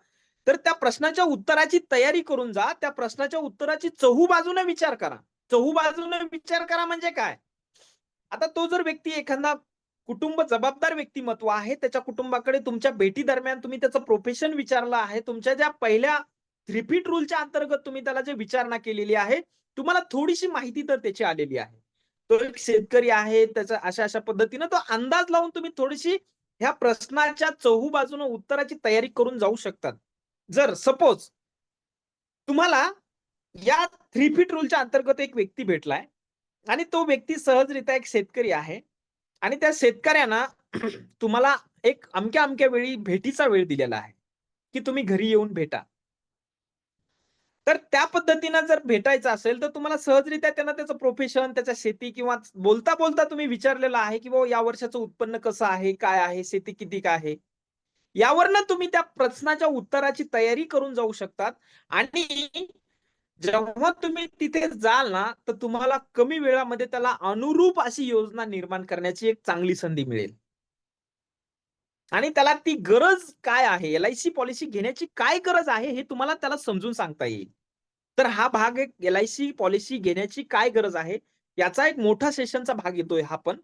तर त्या प्रश्नाच्या उत्तराची तयारी करून जा. त्या प्रश्नाच्या उत्तराची चहूबाजूने विचार करा. चहूबाजूने विचार करा म्हणजे काय? आता तो जर व्यक्ती एखादा कुटुंब जबाबदार व्यक्तिमत्व आहे, त्याच्या कुटुंबाकडे तुमच्या भेटी दरम्यान तुम्ही त्याचं प्रोफेशन विचारलं आहे. तुमच्या ज्या पहिल्या 3 फीट रूलच्या अंतर्गत तुम्ही त्याला जे विचारणा केलेली आहे, तुम्हाला थोडीशी माहिती तर त्याची आलेली आहे. तो एक शेतकरी आहे, त्याचा अशा-अशा पद्धतीनं तो अंदाज लावून तुम्ही थोडीशी ह्या प्रश्नाच्या चहूबाजूनं उत्तराची तयारी करून जाऊ शकतात. जर सपोज तुम्हाला या 3 फीट रूलच्या अंतर्गत एक व्यक्ती भेटलाय आणि तो व्यक्ती सहजरित्या एक शेतकरी आहे आणि त्या शेतकऱ्यानं तुम्हाला एक अमक्या-अमक्या वेळी भेटीचा वेळ दिलेला आहे, की तुम्ही घरी येऊन भेटा. तर त्या पद्धतीनं जर भेटायचं असेल, तर तुम्हाला सहजरित्या त्यानं त्याचं प्रोफेशन, त्याच्या शेती किंवा बोलता-बोलता तुम्ही विचारलेलं आहे, की "बाबा या वर्षाचं उत्पन्न कसं आहे? काय आहे? शेती कितीक आहे?" यावरनं तुम्ही त्या प्रश्नाच्या उत्तराची तयारी करून जाऊ शकतात आणि जेव्हा तुम्ही तिथे जाल ना, तर तुम्हाला कमी वेळामध्ये त्याला अनुरूप अशी योजना निर्माण करण्याची एक चांगली संधी मिळेल. आणि त्याला ती गरज काय आहे? एल-आय-सी पॉलिसी घेण्याची काय गरज आहे? हे तुम्हाला त्याला समजून सांगता येईल. तर हा भाग एक एल-आय-सी पॉलिसी घेण्याची काय गरज आहे? याचा एक मोठा सेशनचा भाग येतोय हा पण.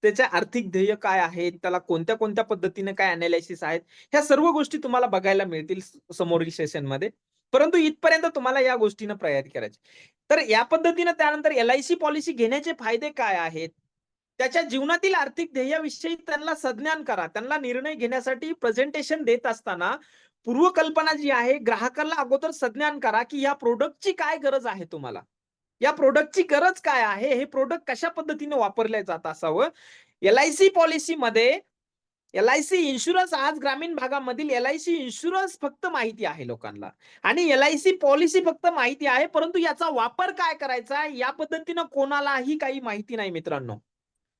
त्याचे आर्थिक ध्येय काय आहेत? त्याला कोणत्या-कोणत्या पद्धतीने काय एनालिसिस आहेत? ह्या सर्व गोष्टी तुम्हाला बघायला मिळतील समोरील सेशनमध्ये. परंतु इथपर्यंत तुम्हाला या गोष्टीनं प्रयास करायची. तर या पद्धतीनं त्यानंतर एल-आय-सी पॉलिसी घेण्याचे फायदे काय आहेत? त्याच्या जीवनातील आर्थिक ध्येयाविषयी त्यांना संज्ञान करा. त्यांना निर्णय घेण्यासाठी प्रेझेंटेशन देत असताना पूर्वकल्पना जी आहे, ग्राहकाला अगोदर संज्ञान करा, की या प्रॉडक्टची काय गरज आहे तुम्हाला? या प्रॉडक्टची गरज काय आहे? हे प्रॉडक्ट कशा पद्धतीने वापरले जात असावं? एल-आय-सी पॉलिसीमध्ये एल-आय-सी इन्शुरन्स आज ग्रामीण भागामधील एल-आय-सी इन्शुरन्स फक्त माहिती आहे लोकांना आणि एल-आय-सी पॉलिसी फक्त माहिती आहे, परंतु याचा वापर काय करायचा या पद्धतीनं कोणालाही काही माहिती नाही मित्रांनो.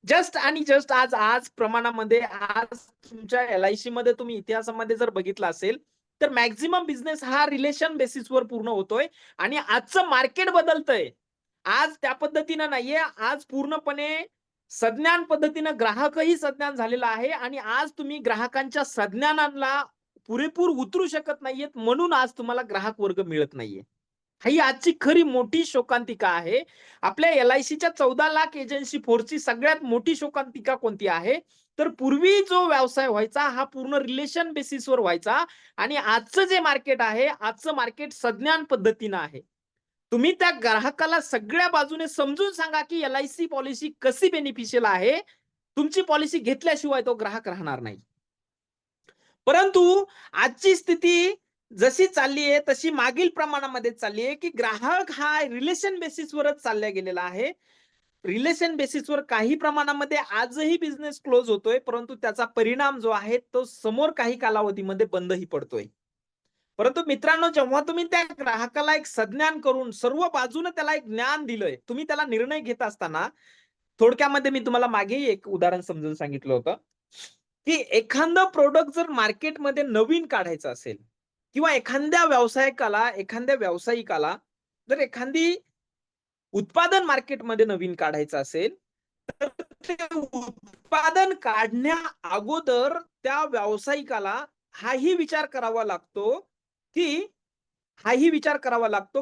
जस्ट आणि जस्ट आज आज प्रमाणामध्ये आज तुमच्या एल-आय-सी मध्ये तुम्ही इतिहासामध्ये जर बघितलं असेल, तर मॅक्सिमम बिझनेस हा रिलेशन बेसिसवर पूर्ण होतोय आणि आजचं मार्केट बदलतंय. आज त्या पद्धतीनं नाहीये. आज पूर्णपणे संज्ञान पद्धतीनं ग्राहकही संज्ञान झालेला आहे आणि आज तुम्ही ग्राहकांच्या संज्ञानाला पुरेपूर उतरू शकत नाहीयेत, म्हणून आज तुम्हाला ग्राहक वर्ग मिळत नाहीये. ही आजची खरी मोठी शोकांतिका आहे. आपल्या एल-आय-सीच्या 14,00,000 एजन्सी फोर्सची सगळ्यात मोठी शोकांतिका कोणती आहे? तर पूर्वी जो व्यवसाय व्हायचा हा पूर्ण रिलेशन बेसिसवर व्हायचा आणि आजचं जे मार्केट आहे, आजचं मार्केट संज्ञान पद्धतीनं आहे. तुम्ही त्या ग्राहकाला सगळ्या बाजूने समजून सांगा, की एल-आय-सी पॉलिसी कशी बेनिफिशियल आहे. तुमची पॉलिसी घेतल्याशिवाय तो ग्राहक राहणार नाही. परंतु आजची स्थिती जशी चालली आहे, तशी मागील प्रमाणामध्ये चालली आहे, की ग्राहक हा रिलेशन बेसिसवरच चालला गेलेला आहे. रिलेशन बेसिसवर काही प्रमाणामध्ये आजही बिझनेस क्लोज होतोय, परंतु त्याचा परिणाम जो आहे, तो समोर काही कालावधीमध्ये बंदही पडतोय. परंतु मित्रांनो, जेव्हा तुम्ही त्या ग्राहकाला एक संज्ञान करून सर्व बाजूने त्याला एक ज्ञान दिलंय, तुम्ही त्याला निर्णय घेत असताना थोडक्यामध्ये मी तुम्हाला मागेही एक उदाहरण समजून सांगितलं होतं, की एखादं प्रॉडक्ट जर मार्केटमध्ये नवीन काढायचं असेल किंवा एखाद्या व्यावसायिकाला जर एखादी उत्पादन मार्केटमध्ये नवीन काढायचं असेल, तर ते उत्पादन काढण्या अगोदर त्या व्यावसायिकाला हाही विचार करावा लागतो,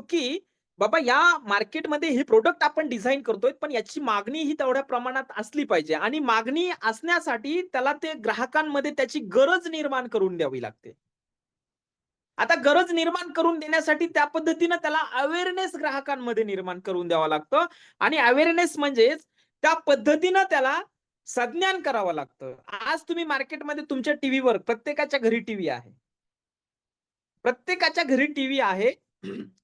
की बाबा या मार्केटमध्ये हे प्रॉडक्ट आपण डिझाइन करतोय, पण याची मागणी ही तेवढ्या प्रमाणात असली पाहिजे आणि मागणी असण्यासाठी त्याला ते ग्राहकांमध्ये त्याची गरज निर्माण करून द्यावी लागते. आता गरज निर्माण करून देण्यासाठी त्या पद्धतीनं त्याला अवेअरनेस ग्राहकांमध्ये निर्माण करून द्यावं लागतं आणि अवेअरनेस म्हणजेच त्या पद्धतीनं त्याला संज्ञान करावं लागतं. आज तुम्ही मार्केटमध्ये तुमच्या टीव्हीवर प्रत्येकाच्या घरी टीव्ही आहे. प्रत्येकाच्या घरी टीव्ही आहे.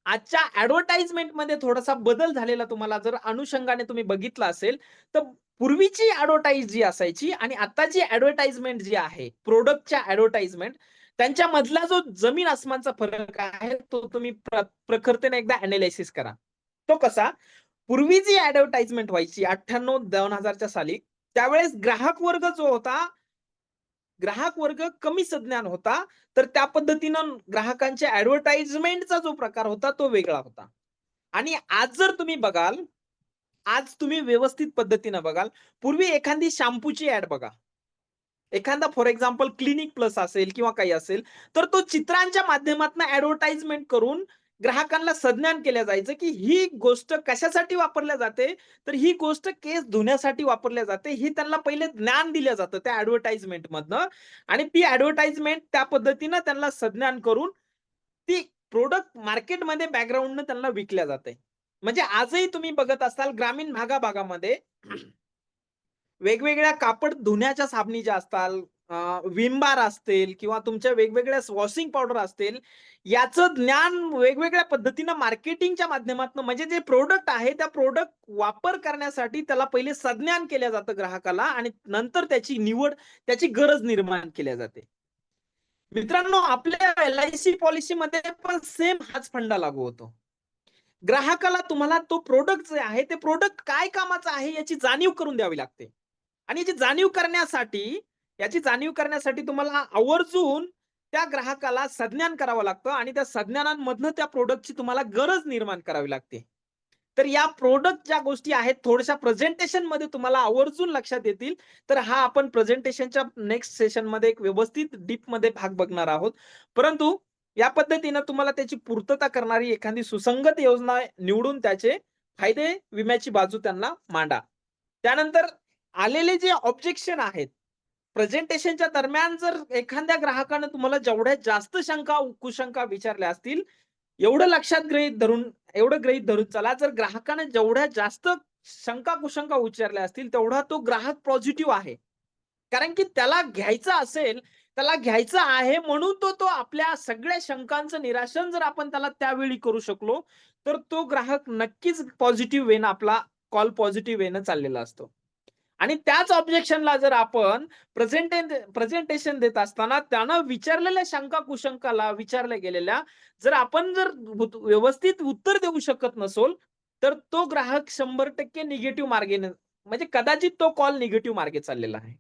आजच्या ॲडव्हर्टाइजमेंटमध्ये थोडासा बदल झालेला तुम्हाला जर अनुषंगाने तुम्ही बघितलं असेल, तर पूर्वीची ॲडव्हर्टाइज जी असायची आणि आत्ताची ॲडव्हर्टाइजमेंट जी आहे, प्रॉडक्टच्या ॲडव्हर्टाइजमेंट त्यांच्यामधला जो जमीन आसमानचा फरक आहे, तो तुम्ही प्रखरतेने एकदा एनालिसिस करा. तो कसा? पूर्वी जी ॲडव्हर्टाइजमेंट व्हायची 98-2000 च्या साली, त्यावेळेस ग्राहक वर्ग कमी सज्ञान होता. तर त्या पद्धतीनं ग्राहकांच्या ॲडव्हर्टाइजमेंटचा जो प्रकार होता तो वेगळा होता. आणि आज जर तुम्ही बघाल, आज तुम्ही व्यवस्थित पद्धतीनं बघाल, पूर्वी एखादी शॅम्पूची ॲड बघा. एखादा फॉर एक्झाम्पल क्लिनिक प्लस असेल किंवा काही असेल, तर तो चित्रांच्या माध्यमातून ॲडव्हर्टाइजमेंट करून ग्राहकांना संज्ञान केलं जायचं, की ही गोष्ट कशासाठी वापरल्या जाते, तर ही गोष्ट केस धुण्यासाठी वापरल्या जाते. हे त्यांना पहिले ज्ञान दिलं जातं त्या ॲडव्हर्टाइजमेंटमधनं आणि ती ॲडव्हर्टाइजमेंट त्या पद्धतीनं त्यांना संज्ञान करून ती प्रॉडक्ट मार्केटमध्ये बॅकग्राऊंडनं त्यांना विकल्या जाते. म्हणजे आजही तुम्ही बघत असाल ग्रामीण भागाभागामध्ये वेगवेगळ्या कापड धुण्याच्या साबणी ज्या असतात, विम बार असतील किंवा तुमच्या वेगवेगळ्या वॉशिंग पावडर असतील, याचं ज्ञान वेगवेगळ्या पद्धतीनं मार्केटिंगच्या माध्यमातून म्हणजे जे प्रॉडक्ट आहे, त्या प्रॉडक्ट वापर करण्यासाठी त्याला पहिले संज्ञान केलं जातं ग्राहकाला आणि नंतर त्याची निवड, त्याची गरज निर्माण केल्या जाते. मित्रांनो, आपल्या एल-आय-सी पॉलिसीमध्ये पण सेम हाच फंडा लागू होतो. ग्राहकाला तुम्हाला तो प्रॉडक्ट जे आहे, ते प्रॉडक्ट काय कामाचं आहे याची जाणीव करून द्यावी लागते. आणि याची जाणीव करण्यासाठी तुम्हाला आवर्जून त्या ग्राहकाला संज्ञान करावं लागतं आणि त्या संज्ञानांमधनं त्या प्रॉडक्टची तुम्हाला गरज निर्माण करावी लागते. तर या प्रॉडक्ट ज्या गोष्टी आहेत थोड्याशा प्रेझेंटेशनमध्ये तुम्हाला आवर्जून लक्षात येतील. तर हा आपण प्रेझेंटेशनच्या नेक्स्ट सेशनमध्ये एक व्यवस्थित डीपमध्ये भाग बघणार आहोत. परंतु या पद्धतीनं तुम्हाला त्याची पूर्तता करणारी एखादी सुसंगत योजना निवडून त्याचे फायदे, विम्याची बाजू त्यांना मांडा. त्यानंतर आलेले जे ऑब्जेक्शन आहेत, प्रेझेंटेशनच्या दरम्यान जर एखाद्या ग्राहकानं तुम्हाला जेवढ्या जास्त शंका, कुशंका विचारल्या असतील, एवढं लक्षात गृहीत धरून चला, जर ग्राहकाने जेवढ्या जास्त शंका, कुशंका विचारल्या असतील, तेवढा तो ग्राहक पॉझिटिव्ह आहे. कारण की त्याला घ्यायचं आहे म्हणून तो आपल्या सगळ्या शंकांचं निरासन जर आपण त्याला त्यावेळी करू शकलो, तर तो ग्राहक नक्कीच पॉझिटिव्ह वेनं आपला कॉल पॉझिटिव्ह वेनं चाललेला असतो. आणि त्याच ऑब्जेक्शनला जर आपण प्रेझेंटेशन देत असताना त्यानं विचारलेल्या शंका-कुशंकाला विचारल्या गेलेल्या जर आपण व्यवस्थित उत्तर देऊ शकत नसोल, तर तो ग्राहक 100% निगेटिव्ह मार्गेने म्हणजे कदाचित तो कॉल निगेटिव्ह मार्गे चाललेला आहे.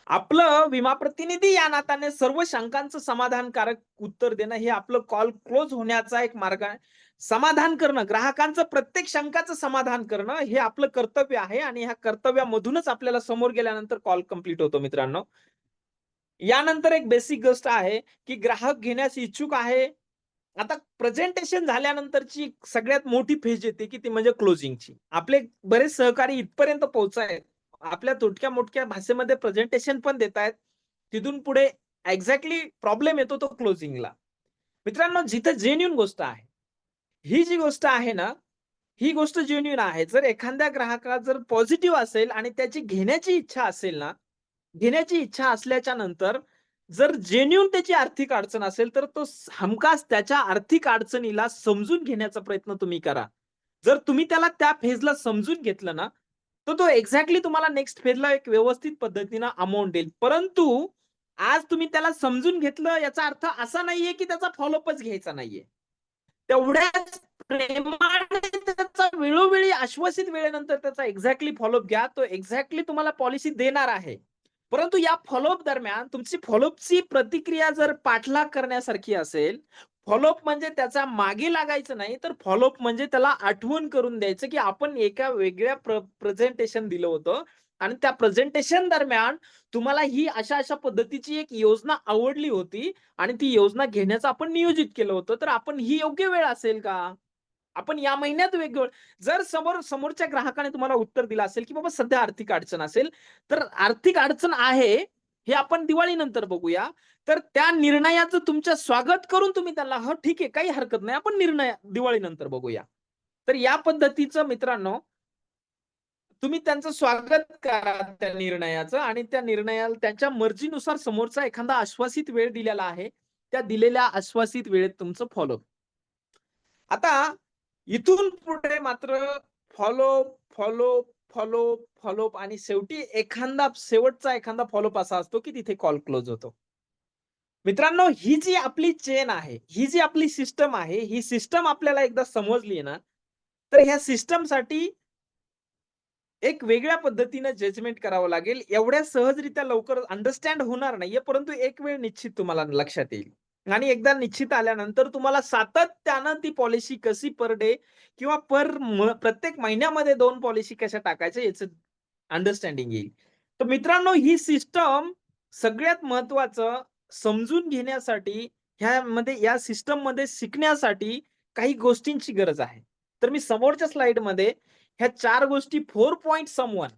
आपलं विमा प्रतिनिधी या नात्याने सर्व शंकांचं समाधानकारक उत्तर देणं हे आपलं कॉल क्लोज होण्याचा एक मार्ग आहे. समाधान करणं, ग्राहकांचं प्रत्येक शंकाचं समाधान करणं हे आपलं कर्तव्य आहे आणि ह्या कर्तव्यामधूनच आपल्याला समोर गेल्यानंतर कॉल कंप्लीट होतो मित्रांनो. यानंतर एक बेसिक गोष्ट आहे, की ग्राहक घेण्यास इच्छुक आहे. आता प्रेझेंटेशन झाल्यानंतरची सगळ्यात मोठी फेज येते, की ती म्हणजे क्लोजिंगची. आपले बरेच सहकारी इथपर्यंत पोहोचायत. आपल्या तुटक्या-मुटक्या भाषेमध्ये प्रेझेंटेशन पण देतायत. तिथून पुढे एक्झॅक्टली प्रॉब्लेम येतो तो क्लोजिंगला. मित्रांनो, जिथं जेन्युइन गोष्ट आहे. ही जी गोष्ट आहे ना, ही गोष्ट जेन्युइन आहे. जर एखाद्या ग्राहकाला जर पॉझिटिव्ह असेल आणि त्याची घेण्याची इच्छा असल्याच्या नंतर जर जेन्युइन त्याची आर्थिक अडचण असेल, तर तो हमखास त्याच्या आर्थिक अडचणीला समजून घेण्याचा प्रयत्न तुम्ही करा. जर तुम्ही त्याला त्या फेजला समजून घेतलं ना, तर तो एक्झॅक्टली तुम्हाला नेक्स्ट फेजला एक व्यवस्थित पद्धतीनं अमाउंट देईल. परंतु आज तुम्ही त्याला समजून घेतलं याचा अर्थ असा नाहीये, की त्याचा फॉलोअपच घ्यायचा नाहीये. तेवढ्याच प्रेमाने त्याचा वेळोवेळी आश्वासित वेळेनंतर त्याचा एक्झॅक्टली फॉलोअप घ्या. तो एक्झॅक्टली तुम्हाला पॉलिसी देणार आहे. परंतु या फॉलोअप दरम्यान तुमची फॉलोअपची प्रतिक्रिया जर पाठलाग करण्यासारखी असेल, फॉलोअप म्हणजे त्याचा मागे लागायचं नाही, तर फॉलोअप म्हणजे त्याला आठवण करून द्यायचं, की आपण एका वेगळ्या प्रेझेंटेशन दिलं होतं आणि त्या प्रेझेंटेशन दरम्यान तुम्हाला ही अशा-अशा पद्धतीची एक योजना आवडली होती आणि ती योजना घेण्याचं आपण नियोजित केलं होतं. तर आपण ही योग्य वेळ असेल का? आपण या महिन्यात वेगळं जर समोरच्या ग्राहकाने तुम्हाला उत्तर दिलं असेल, की बाबा सध्या आर्थिक अडचण असेल, तर आर्थिक अडचण आहे, हे आपण दिवाळीनंतर बघूया. तर त्या निर्णयाचं तुमचं स्वागत करून तुम्ही त्याला, "हो, ठीक आहे, काही हरकत नाही. आपण निर्णय दिवाळीनंतर बघूया." तर या पद्धतीचं मित्रांनो, तुम्ही त्यांचं स्वागत करा त्या निर्णयाचं आणि त्या निर्णयाला त्यांच्या मर्जीनुसार समोरचा एखादा आश्वासित वेळ दिलेला आहे. त्या दिलेल्या आश्वासित वेळेत तुमचं फॉलोअप. आता इथून पुढे मात्र फॉलोअप, फॉलोअप, फॉलोअप, फॉलोअप आणि शेवटी शेवटचा एखादा फॉलोअप असा असतो, की तिथे कॉल क्लोज होतो. मित्रांनो, ही जी आपली चेन आहे, ही जी आपली सिस्टम आहे, ही सिस्टम आपल्याला एकदा समजली ना, तर ह्या सिस्टमसाठी एक वेगळ्या पद्धतीनं जजमेंट करावं लागेल. एवढ्या सहजरित्या लवकर अंडरस्टँड होणार नाहीये, परंतु एक वेळ निश्चित तुम्हाला लक्षात येईल. आणि एकदा निश्चित आल्यानंतर तुम्हाला सातत्यानं ती पॉलिसी कशी पर डे किंवा प्रत्येक महिन्यामध्ये 2 पॉलिसी कशा टाकायच्या याचं अंडरस्टँडिंग येईल. तर मित्रांनो, ही सिस्टम सगळ्यात महत्त्वाचं समजून घेण्यासाठी या सिस्टममध्ये शिकण्यासाठी काही गोष्टींची गरज आहे. तर मी समोरच्या स्लाइडमध्ये ह्या 4 गोष्टी 4 पॉइंट सम वन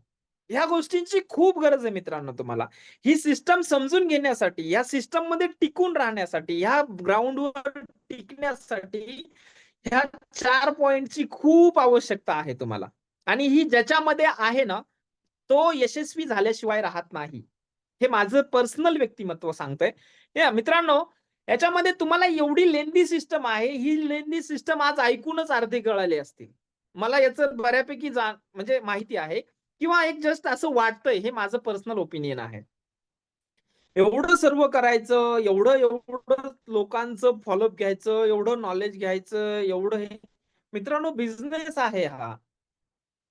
ह्या गोष्टींची खूप गरज आहे मित्रांनो तुम्हाला. ही सिस्टम समजून घेण्यासाठी, या सिस्टममध्ये टिकून राहण्यासाठी, ह्या ग्राउंडवर टिकण्यासाठी ह्या 4 पॉइंटची खूप आवश्यकता आहे तुम्हाला. आणि ही ज्याच्यामध्ये आहे ना, तो यशस्वी झाल्याशिवाय राहत नाही. हे माझं पर्सनल व्यक्तिमत्व सांगतंय. मित्रांनो, याच्यामध्ये तुम्हाला एवढी लेंदी सिस्टम आहे, ही लेंदी सिस्टम आज ऐकूनच अर्धे कळाले असतील. मला याचं बऱ्यापैकी म्हणजे माहिती आहे किंवा एक जस्ट असं वाटतंय, हे माझं पर्सनल ओपिनियन आहे. एवढं सर्व करायचं, एवढं लोकांचं फॉलोअप घ्यायचं, एवढं नॉलेज घ्यायचं, एवढं हे. मित्रांनो, बिझनेस आहे हा.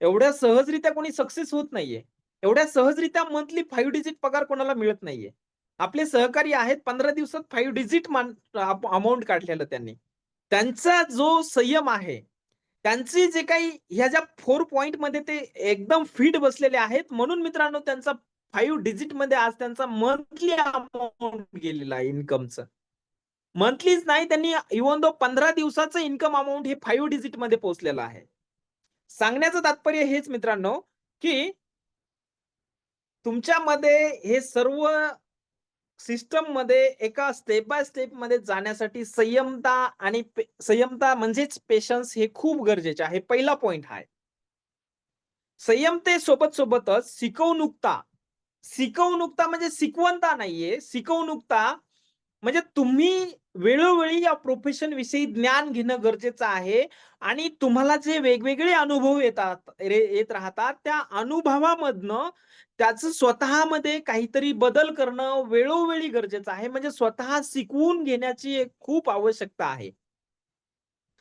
एवढ्या सहजरित्या कोणी सक्सेस होत नाहीये. एवढ्या सहजरित्या मंथली 5 डिजिट पगार कोणाला मिळत नाहीये. आपले सहकारी आहेत 15 दिवसात 5 डिजिट अमाउंट काढलेलं त्यांनी. त्यांचा जो संयम आहे, त्यांची जे काही ह्या ज्या 4 पॉइंटमध्ये ते एकदम फिट बसलेले आहेत, म्हणून मित्रांनो त्यांचा 5 डिजिटमध्ये आज त्यांचा मंथली अमाउंट गेलेला आहे इन्कमचं. मंथलीच नाही, त्यांनी इव्हन 15 दिवसाचं इन्कम अमाउंट हे 5 डिजिटमध्ये पोहोचलेलं आहे. सांगण्याचं तात्पर्य हेच मित्रांनो, की तुमच्यामध्ये हे सर्व सिस्टममध्ये एका स्टेप बाय स्टेपमध्ये जाण्यासाठी संयमता म्हणजेच पेशन्स हे खूप गरजेचे आहे. पहिला पॉइंट हा आहे. संयमतेसोबतच शिकवणुकता. शिकवणुकता म्हणजे शिकवणता नाहीये. शिकवणुकता म्हणजे तुम्ही वेळोवेळी या प्रोफेशन विषयी ज्ञान घेणं गरजेचं आहे आणि तुम्हाला जे वेगवेगळे अनुभव येत राहतात, त्या अनुभवामधनं त्याचं स्वतःमध्ये काहीतरी बदल करणं वेळोवेळी गरजेचं आहे. म्हणजे स्वतः शिकवून घेण्याची एक खूप आवश्यकता आहे.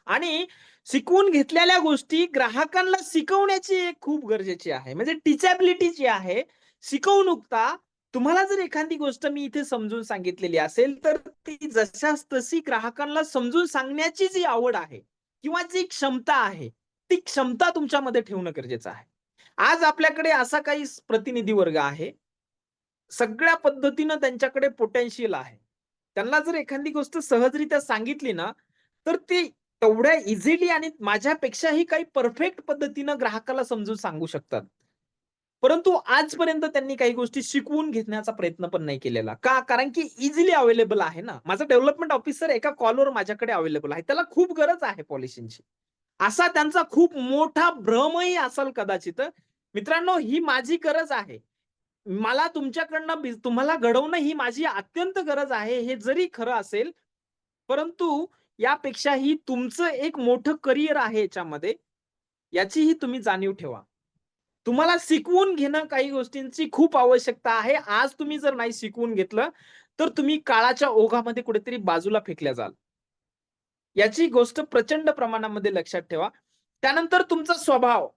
आणि शिकवून घेतलेल्या गोष्टी ग्राहकांना शिकवण्याची एक खूप गरजेची आहे. म्हणजे टीचॅबिलिटी जी आहे, शिकवणुकता. तुम्हाला जर एखादी गोष्ट मी इथे समजून सांगितलेली असेल, तर ती जशास तशी ग्राहकांना समजून सांगण्याची जी आवड आहे किंवा जी क्षमता आहे, ती क्षमता तुमच्यामध्ये ठेवणं गरजेचं आहे. आज आपल्याकडे असा काही प्रतिनिधी वर्ग आहे, सगळ्या पद्धतीनं त्यांच्याकडे पोटेन्शियल आहे. त्यांना जर एखादी गोष्ट सहजरित्या सांगितली ना, तर ती तेवढ्या इझिली आणि माझ्यापेक्षाही काही परफेक्ट पद्धतीनं ग्राहकाला समजून सांगू शकतात. परंतु आजपर्यंत त्यांनी काही गोष्टी शिकवून घेण्याचा प्रयत्न पण नाही केलेला. का? कारण की इझिली अवेलेबल आहे ना. माझा डेव्हलपमेंट ऑफिसर एका कॉलवर माझ्याकडे अवेलेबल आहे. त्याला खूप गरज आहे पॉलिसींची. असा त्यांचा खूप मोठा भ्रमही असेल कदाचित. मित्रांनो, ही माझी गरज आहे. मला तुमच्याकडनं तुम्हाला घडवणं ही माझी अत्यंत गरज आहे, हे जरी खरं असेल, परंतु यापेक्षाही तुमचं एक मोठं करियर आहे याच्यामध्ये, याचीही तुम्ही जाणीव ठेवा. तुम्हाला शिकवून घेणं काही गोष्टींची खूप आवश्यकता आहे. आज तुम्ही जर नाही शिकवून घेतलं, तर तुम्ही काळाच्या ओघामध्ये कुठेतरी बाजूला फेकल्या जाल. याची गोष्ट प्रचंड प्रमाणामध्ये लक्षात ठेवा. त्यानंतर तुमचा स्वभाव.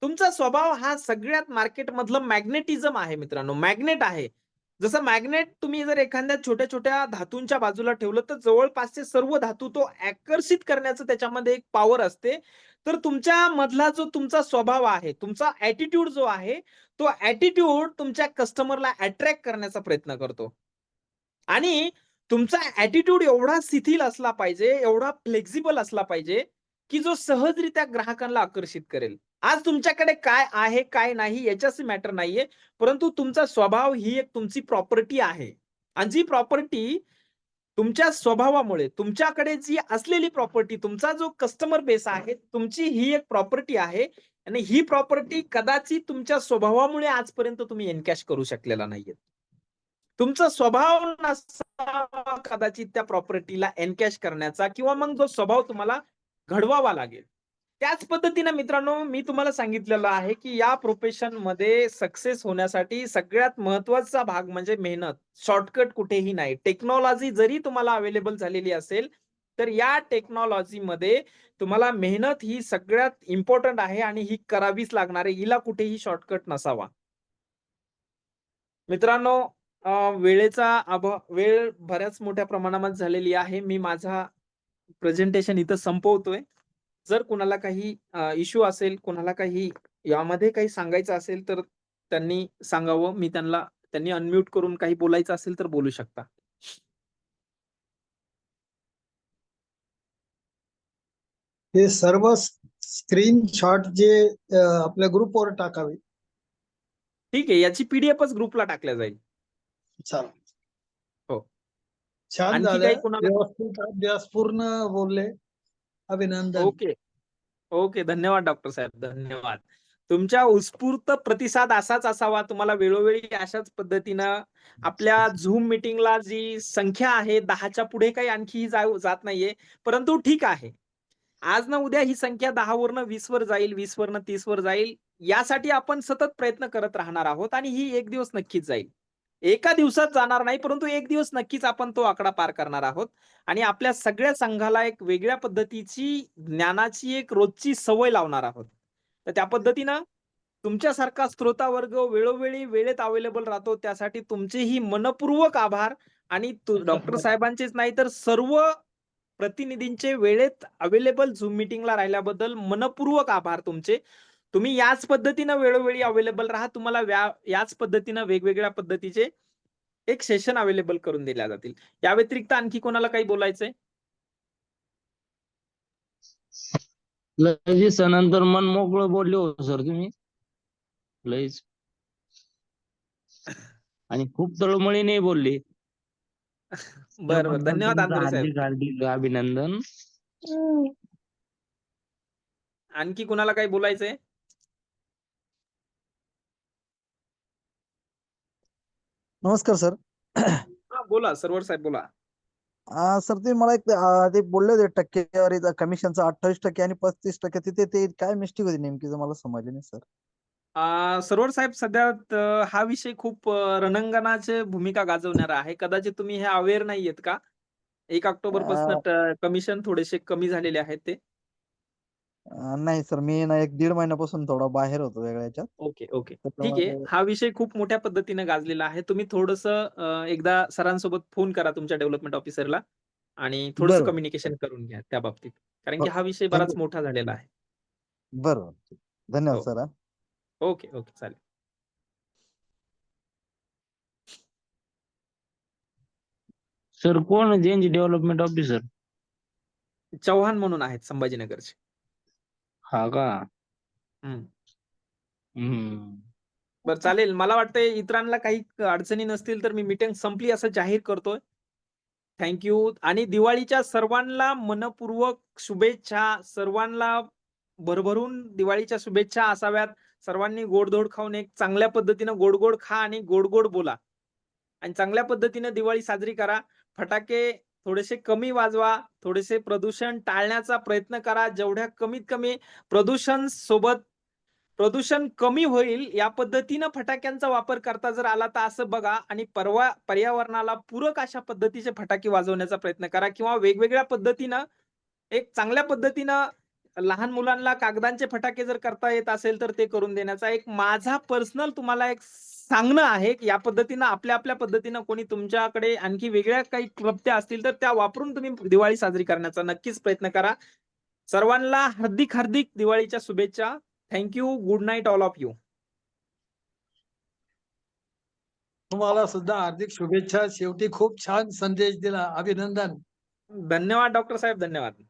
तुमचा स्वभाव हा सगळ्यात मार्केटमधलं मॅग्नेटिझम आहे मित्रांनो. मॅग्नेट आहे. जसं मॅग्नेट तुम्ही जर एखाद्या छोट्या-छोट्या धातूंच्या बाजूला ठेवलं, तर जवळपासचे सर्व धातू तो आकर्षित करण्याचं त्याच्यामध्ये एक पॉवर असते. तर तुमच्यामधला जो तुमचा स्वभाव आहे, तुमचा ॲटिट्यूड जो आहे, तो ॲटिट्यूड तुमच्या कस्टमरला अट्रॅक्ट करण्याचा प्रयत्न करतो. आणि तुमचा ॲटिट्यूड एवढा शिथिल असला पाहिजे, एवढा फ्लेक्सिबल असला पाहिजे, की जो सहजरित्या ग्राहकांना आकर्षित करेल. आज तुमच्याकडे काय आहे, काय नाही याच्याशी मॅटर नाहीये. परंतु तुमचा स्वभाव ही एक तुमची प्रॉपर्टी आहे. आणि जी प्रॉपर्टी तुमच्या स्वभावामुळे तुमच्याकडे जी असलेली प्रॉपर्टी, तुमचा जो कस्टमर बेस आहे, तुमची ही एक प्रॉपर्टी आहे आणि ही प्रॉपर्टी कदाचित तुमच्या स्वभावामुळे आजपर्यंत तुम्ही एन्कॅश करू शकलेला नाहीये. तुमचा स्वभाव नसता कदाचित त्या प्रॉपर्टीला एनकॅश करण्याचा किंवा मग जो स्वभाव तुम्हाला घडवावा लागेल. त्याच पद्धतीने मित्रांनो, मी तुम्हाला सांगितलेलं आहे, की या प्रोफेशनमध्ये सक्सेस होण्यासाठी सगळ्यात महत्त्वाचा भाग म्हणजे मेहनत. शॉर्टकट कुठेही नाही. टेक्नॉलॉजी जरी तुम्हाला अवेलेबल झालेली असेल, तर या टेक्नॉलॉजीमध्ये तुम्हाला मेहनत ही सगळ्यात इम्पोर्टंट आहे आणि ही करावीच लागणार आहे. हिला कुठेही शॉर्टकट नसावा. मित्रांनो, वेळ बऱ्याच मोठ्या प्रमाणात झालेली आहे. मी माझा प्रेझेंटेशन इथं संपवतोय. जर कुणाला काही इश्यू असेल, कुणाला काही यामध्ये काही सांगायचं असेल, तर त्यांनी सांगावं. त्यांनी अनम्यूट करून काही बोलायचं असेल तर बोलू शकता. हे सर्व स्क्रीनशॉट जे आपल्या ग्रुपवर टाकावे. ठीक आहे. याची पी-डी-एफच ग्रुपला टाकल्या जाईल. चालेल. हो. छान आणखी काही झालं. कुणाला व्यवस्थित अभ्यासपूर्ण बोलले. अभिनंदन. ओके. ओके. धन्यवाद डॉक्टर साहेब. धन्यवाद. तुमच्या उत्स्फूर्त प्रतिसाद असाच असावा. तुम्हाला वेळोवेळी अशाच पद्धतीनं आपल्या Zoom मीटिंगला जी संख्या आहे 10च्या पुढे काही आणखी जात नाहीये. परंतु ठीक आहे. आज ना उद्या ही संख्या 10 वरनं 20 वर जाईल, 20 वरनं 30 वर जाईल. यासाठी आपण सतत प्रयत्न करत राहणार आहोत आणि ही एक दिवस नक्कीच जाईल. एका दिवसात जाणार नाही, परंतु एक दिवस नक्कीच आपण तो आकडा पार करणार आहोत आणि आपल्या सगळ्या संघाला एक वेगळ्या पद्धतीची ज्ञानाची एक रोजची सवय लावणार आहोत. तर त्या पद्धतीनं तुमच्यासारखा श्रोतावर्ग वेळोवेळी वेळेत अवेलेबल राहतो. त्यासाठी तुमचेही मनःपूर्वक आभार आणि डॉक्टर साहेबांचेच नाही तर सर्व प्रतिनिधींचे वेळेत अवेलेबल Zoom मीटिंगला राहिल्याबद्दल मनःपूर्वक आभार तुमचे. तुम्ही याच पद्धतीनं वेळोवेळी अवेलेबल राहा. तुम्हाला याच पद्धतीनं वेगवेगळ्या पद्धतीचे एक सेशन अवेलेबल करून दिल्या जातील. या व्यतिरिक्त आणखी कोणाला काही बोलायचंय? लयच नंतर मन मोकळं बोलले हो सर तुम्ही. लयच आणि खूप तळमळीने बोलले. बरं, बरं. त्याबद्दल धन्यवाद तुमचं अंधुरे साहेब. हार्दिक हार्दिक अभिनंदन. आणखी कुणाला काही बोलायचंय? नमस्कार सर. हां, बोला सरवर साहेब बोला. सर तुम्ही मला एक ते बोलले होते टक्केवारी कमिशनचं 28% आणि 35% तिथे ते काय मिस्टेक होती नेमकी मला समजली नाही सर. सरोवर साहेब सध्या हा विषय खूप रणांगणाची भूमिका गाजवणारा आहे. कदाचित तुम्ही हे अवेअर नाहीयेत का? 1 ऑक्टोबरपासून कमिशन थोडेसे कमी झालेले आहेत ते. नाही सर, मी ना 1-1.5 महिन्यापासून थोडा बाहेर होतो वेगळ्या ह्याच्यात. Okay, okay. ठीक आहे. त्याच्यामुळे हा विषय खूप मोठ्या पद्धतीने गाजलेला आहे. तुम्ही थोडंसं एकदा सरांसोबत फोन करा तुमच्या डेव्हलपमेंट ऑफिसरला आणि थोडंसं बरं. कम्युनिकेशन करून घ्या त्या बाबतीत. कारण हो, की हा विषय बराच मोठा झालेला आहे. बरोबर. धन्यवाद हो. सर. Okay, okay. चालेल. सर कोण चेंज डेव्हलपमेंट ऑफिसर? चव्हाण म्हणून आहेत संभाजीनगरचे. हा का? हं. हम्म. बरं चालेल. मला वाटतंय इतरांना काही अडचणी नसतील तर मी मीटिंग संपली असं जाहीर करतोय. थँक यू आणि दिवाळीच्या सर्वांना मनःपूर्वक शुभेच्छा. सर्वांना भरभरून दिवाळीच्या शुभेच्छा असाव्यात. सर्वांनी गोडधोड खाऊन एक चांगल्या पद्धतीनं गोड-गोड खा आणि गोड-गोड बोला. आणि चांगल्या पद्धतीने दिवाळी साजरी करा. फटाके थोडेसे कमी वाजवा. थोडेसे प्रदूषण टाळण्याचा प्रयत्न करा. जेवढ्या कमीत कमी प्रदूषण कमी होईल या पद्धतीनं फटाक्यांचा वापर करता जर आला तर असं बघा आणि पर्यावरणाला पूरक अशा पद्धतीचे फटाके वाजवण्याचा प्रयत्न करा किंवा वेगवेगळ्या पद्धतीनं एक चांगल्या पद्धतीनं लहान मुलांना कागदांचे फटाके जर करता येत असेल तर ते करून देण्याचा एक माझा पर्सनल तुम्हाला एक सांगणं आहे की या पद्धतीनं आपल्या पद्धतीनं कोणी तुमच्याकडे आणखी वेगळ्या काही क्लृप्त्या असतील तर त्या वापरून तुम्ही दिवाळी साजरी करण्याचा नक्कीच प्रयत्न करा. सर्वांना हार्दिक हार्दिक दिवाळीच्या शुभेच्छा. Thank you. Good night all of you. तुम्हाला सुद्धा हार्दिक शुभेच्छा. शेवटी खूप छान संदेश दिला. अभिनंदन. धन्यवाद डॉक्टर साहेब. धन्यवाद.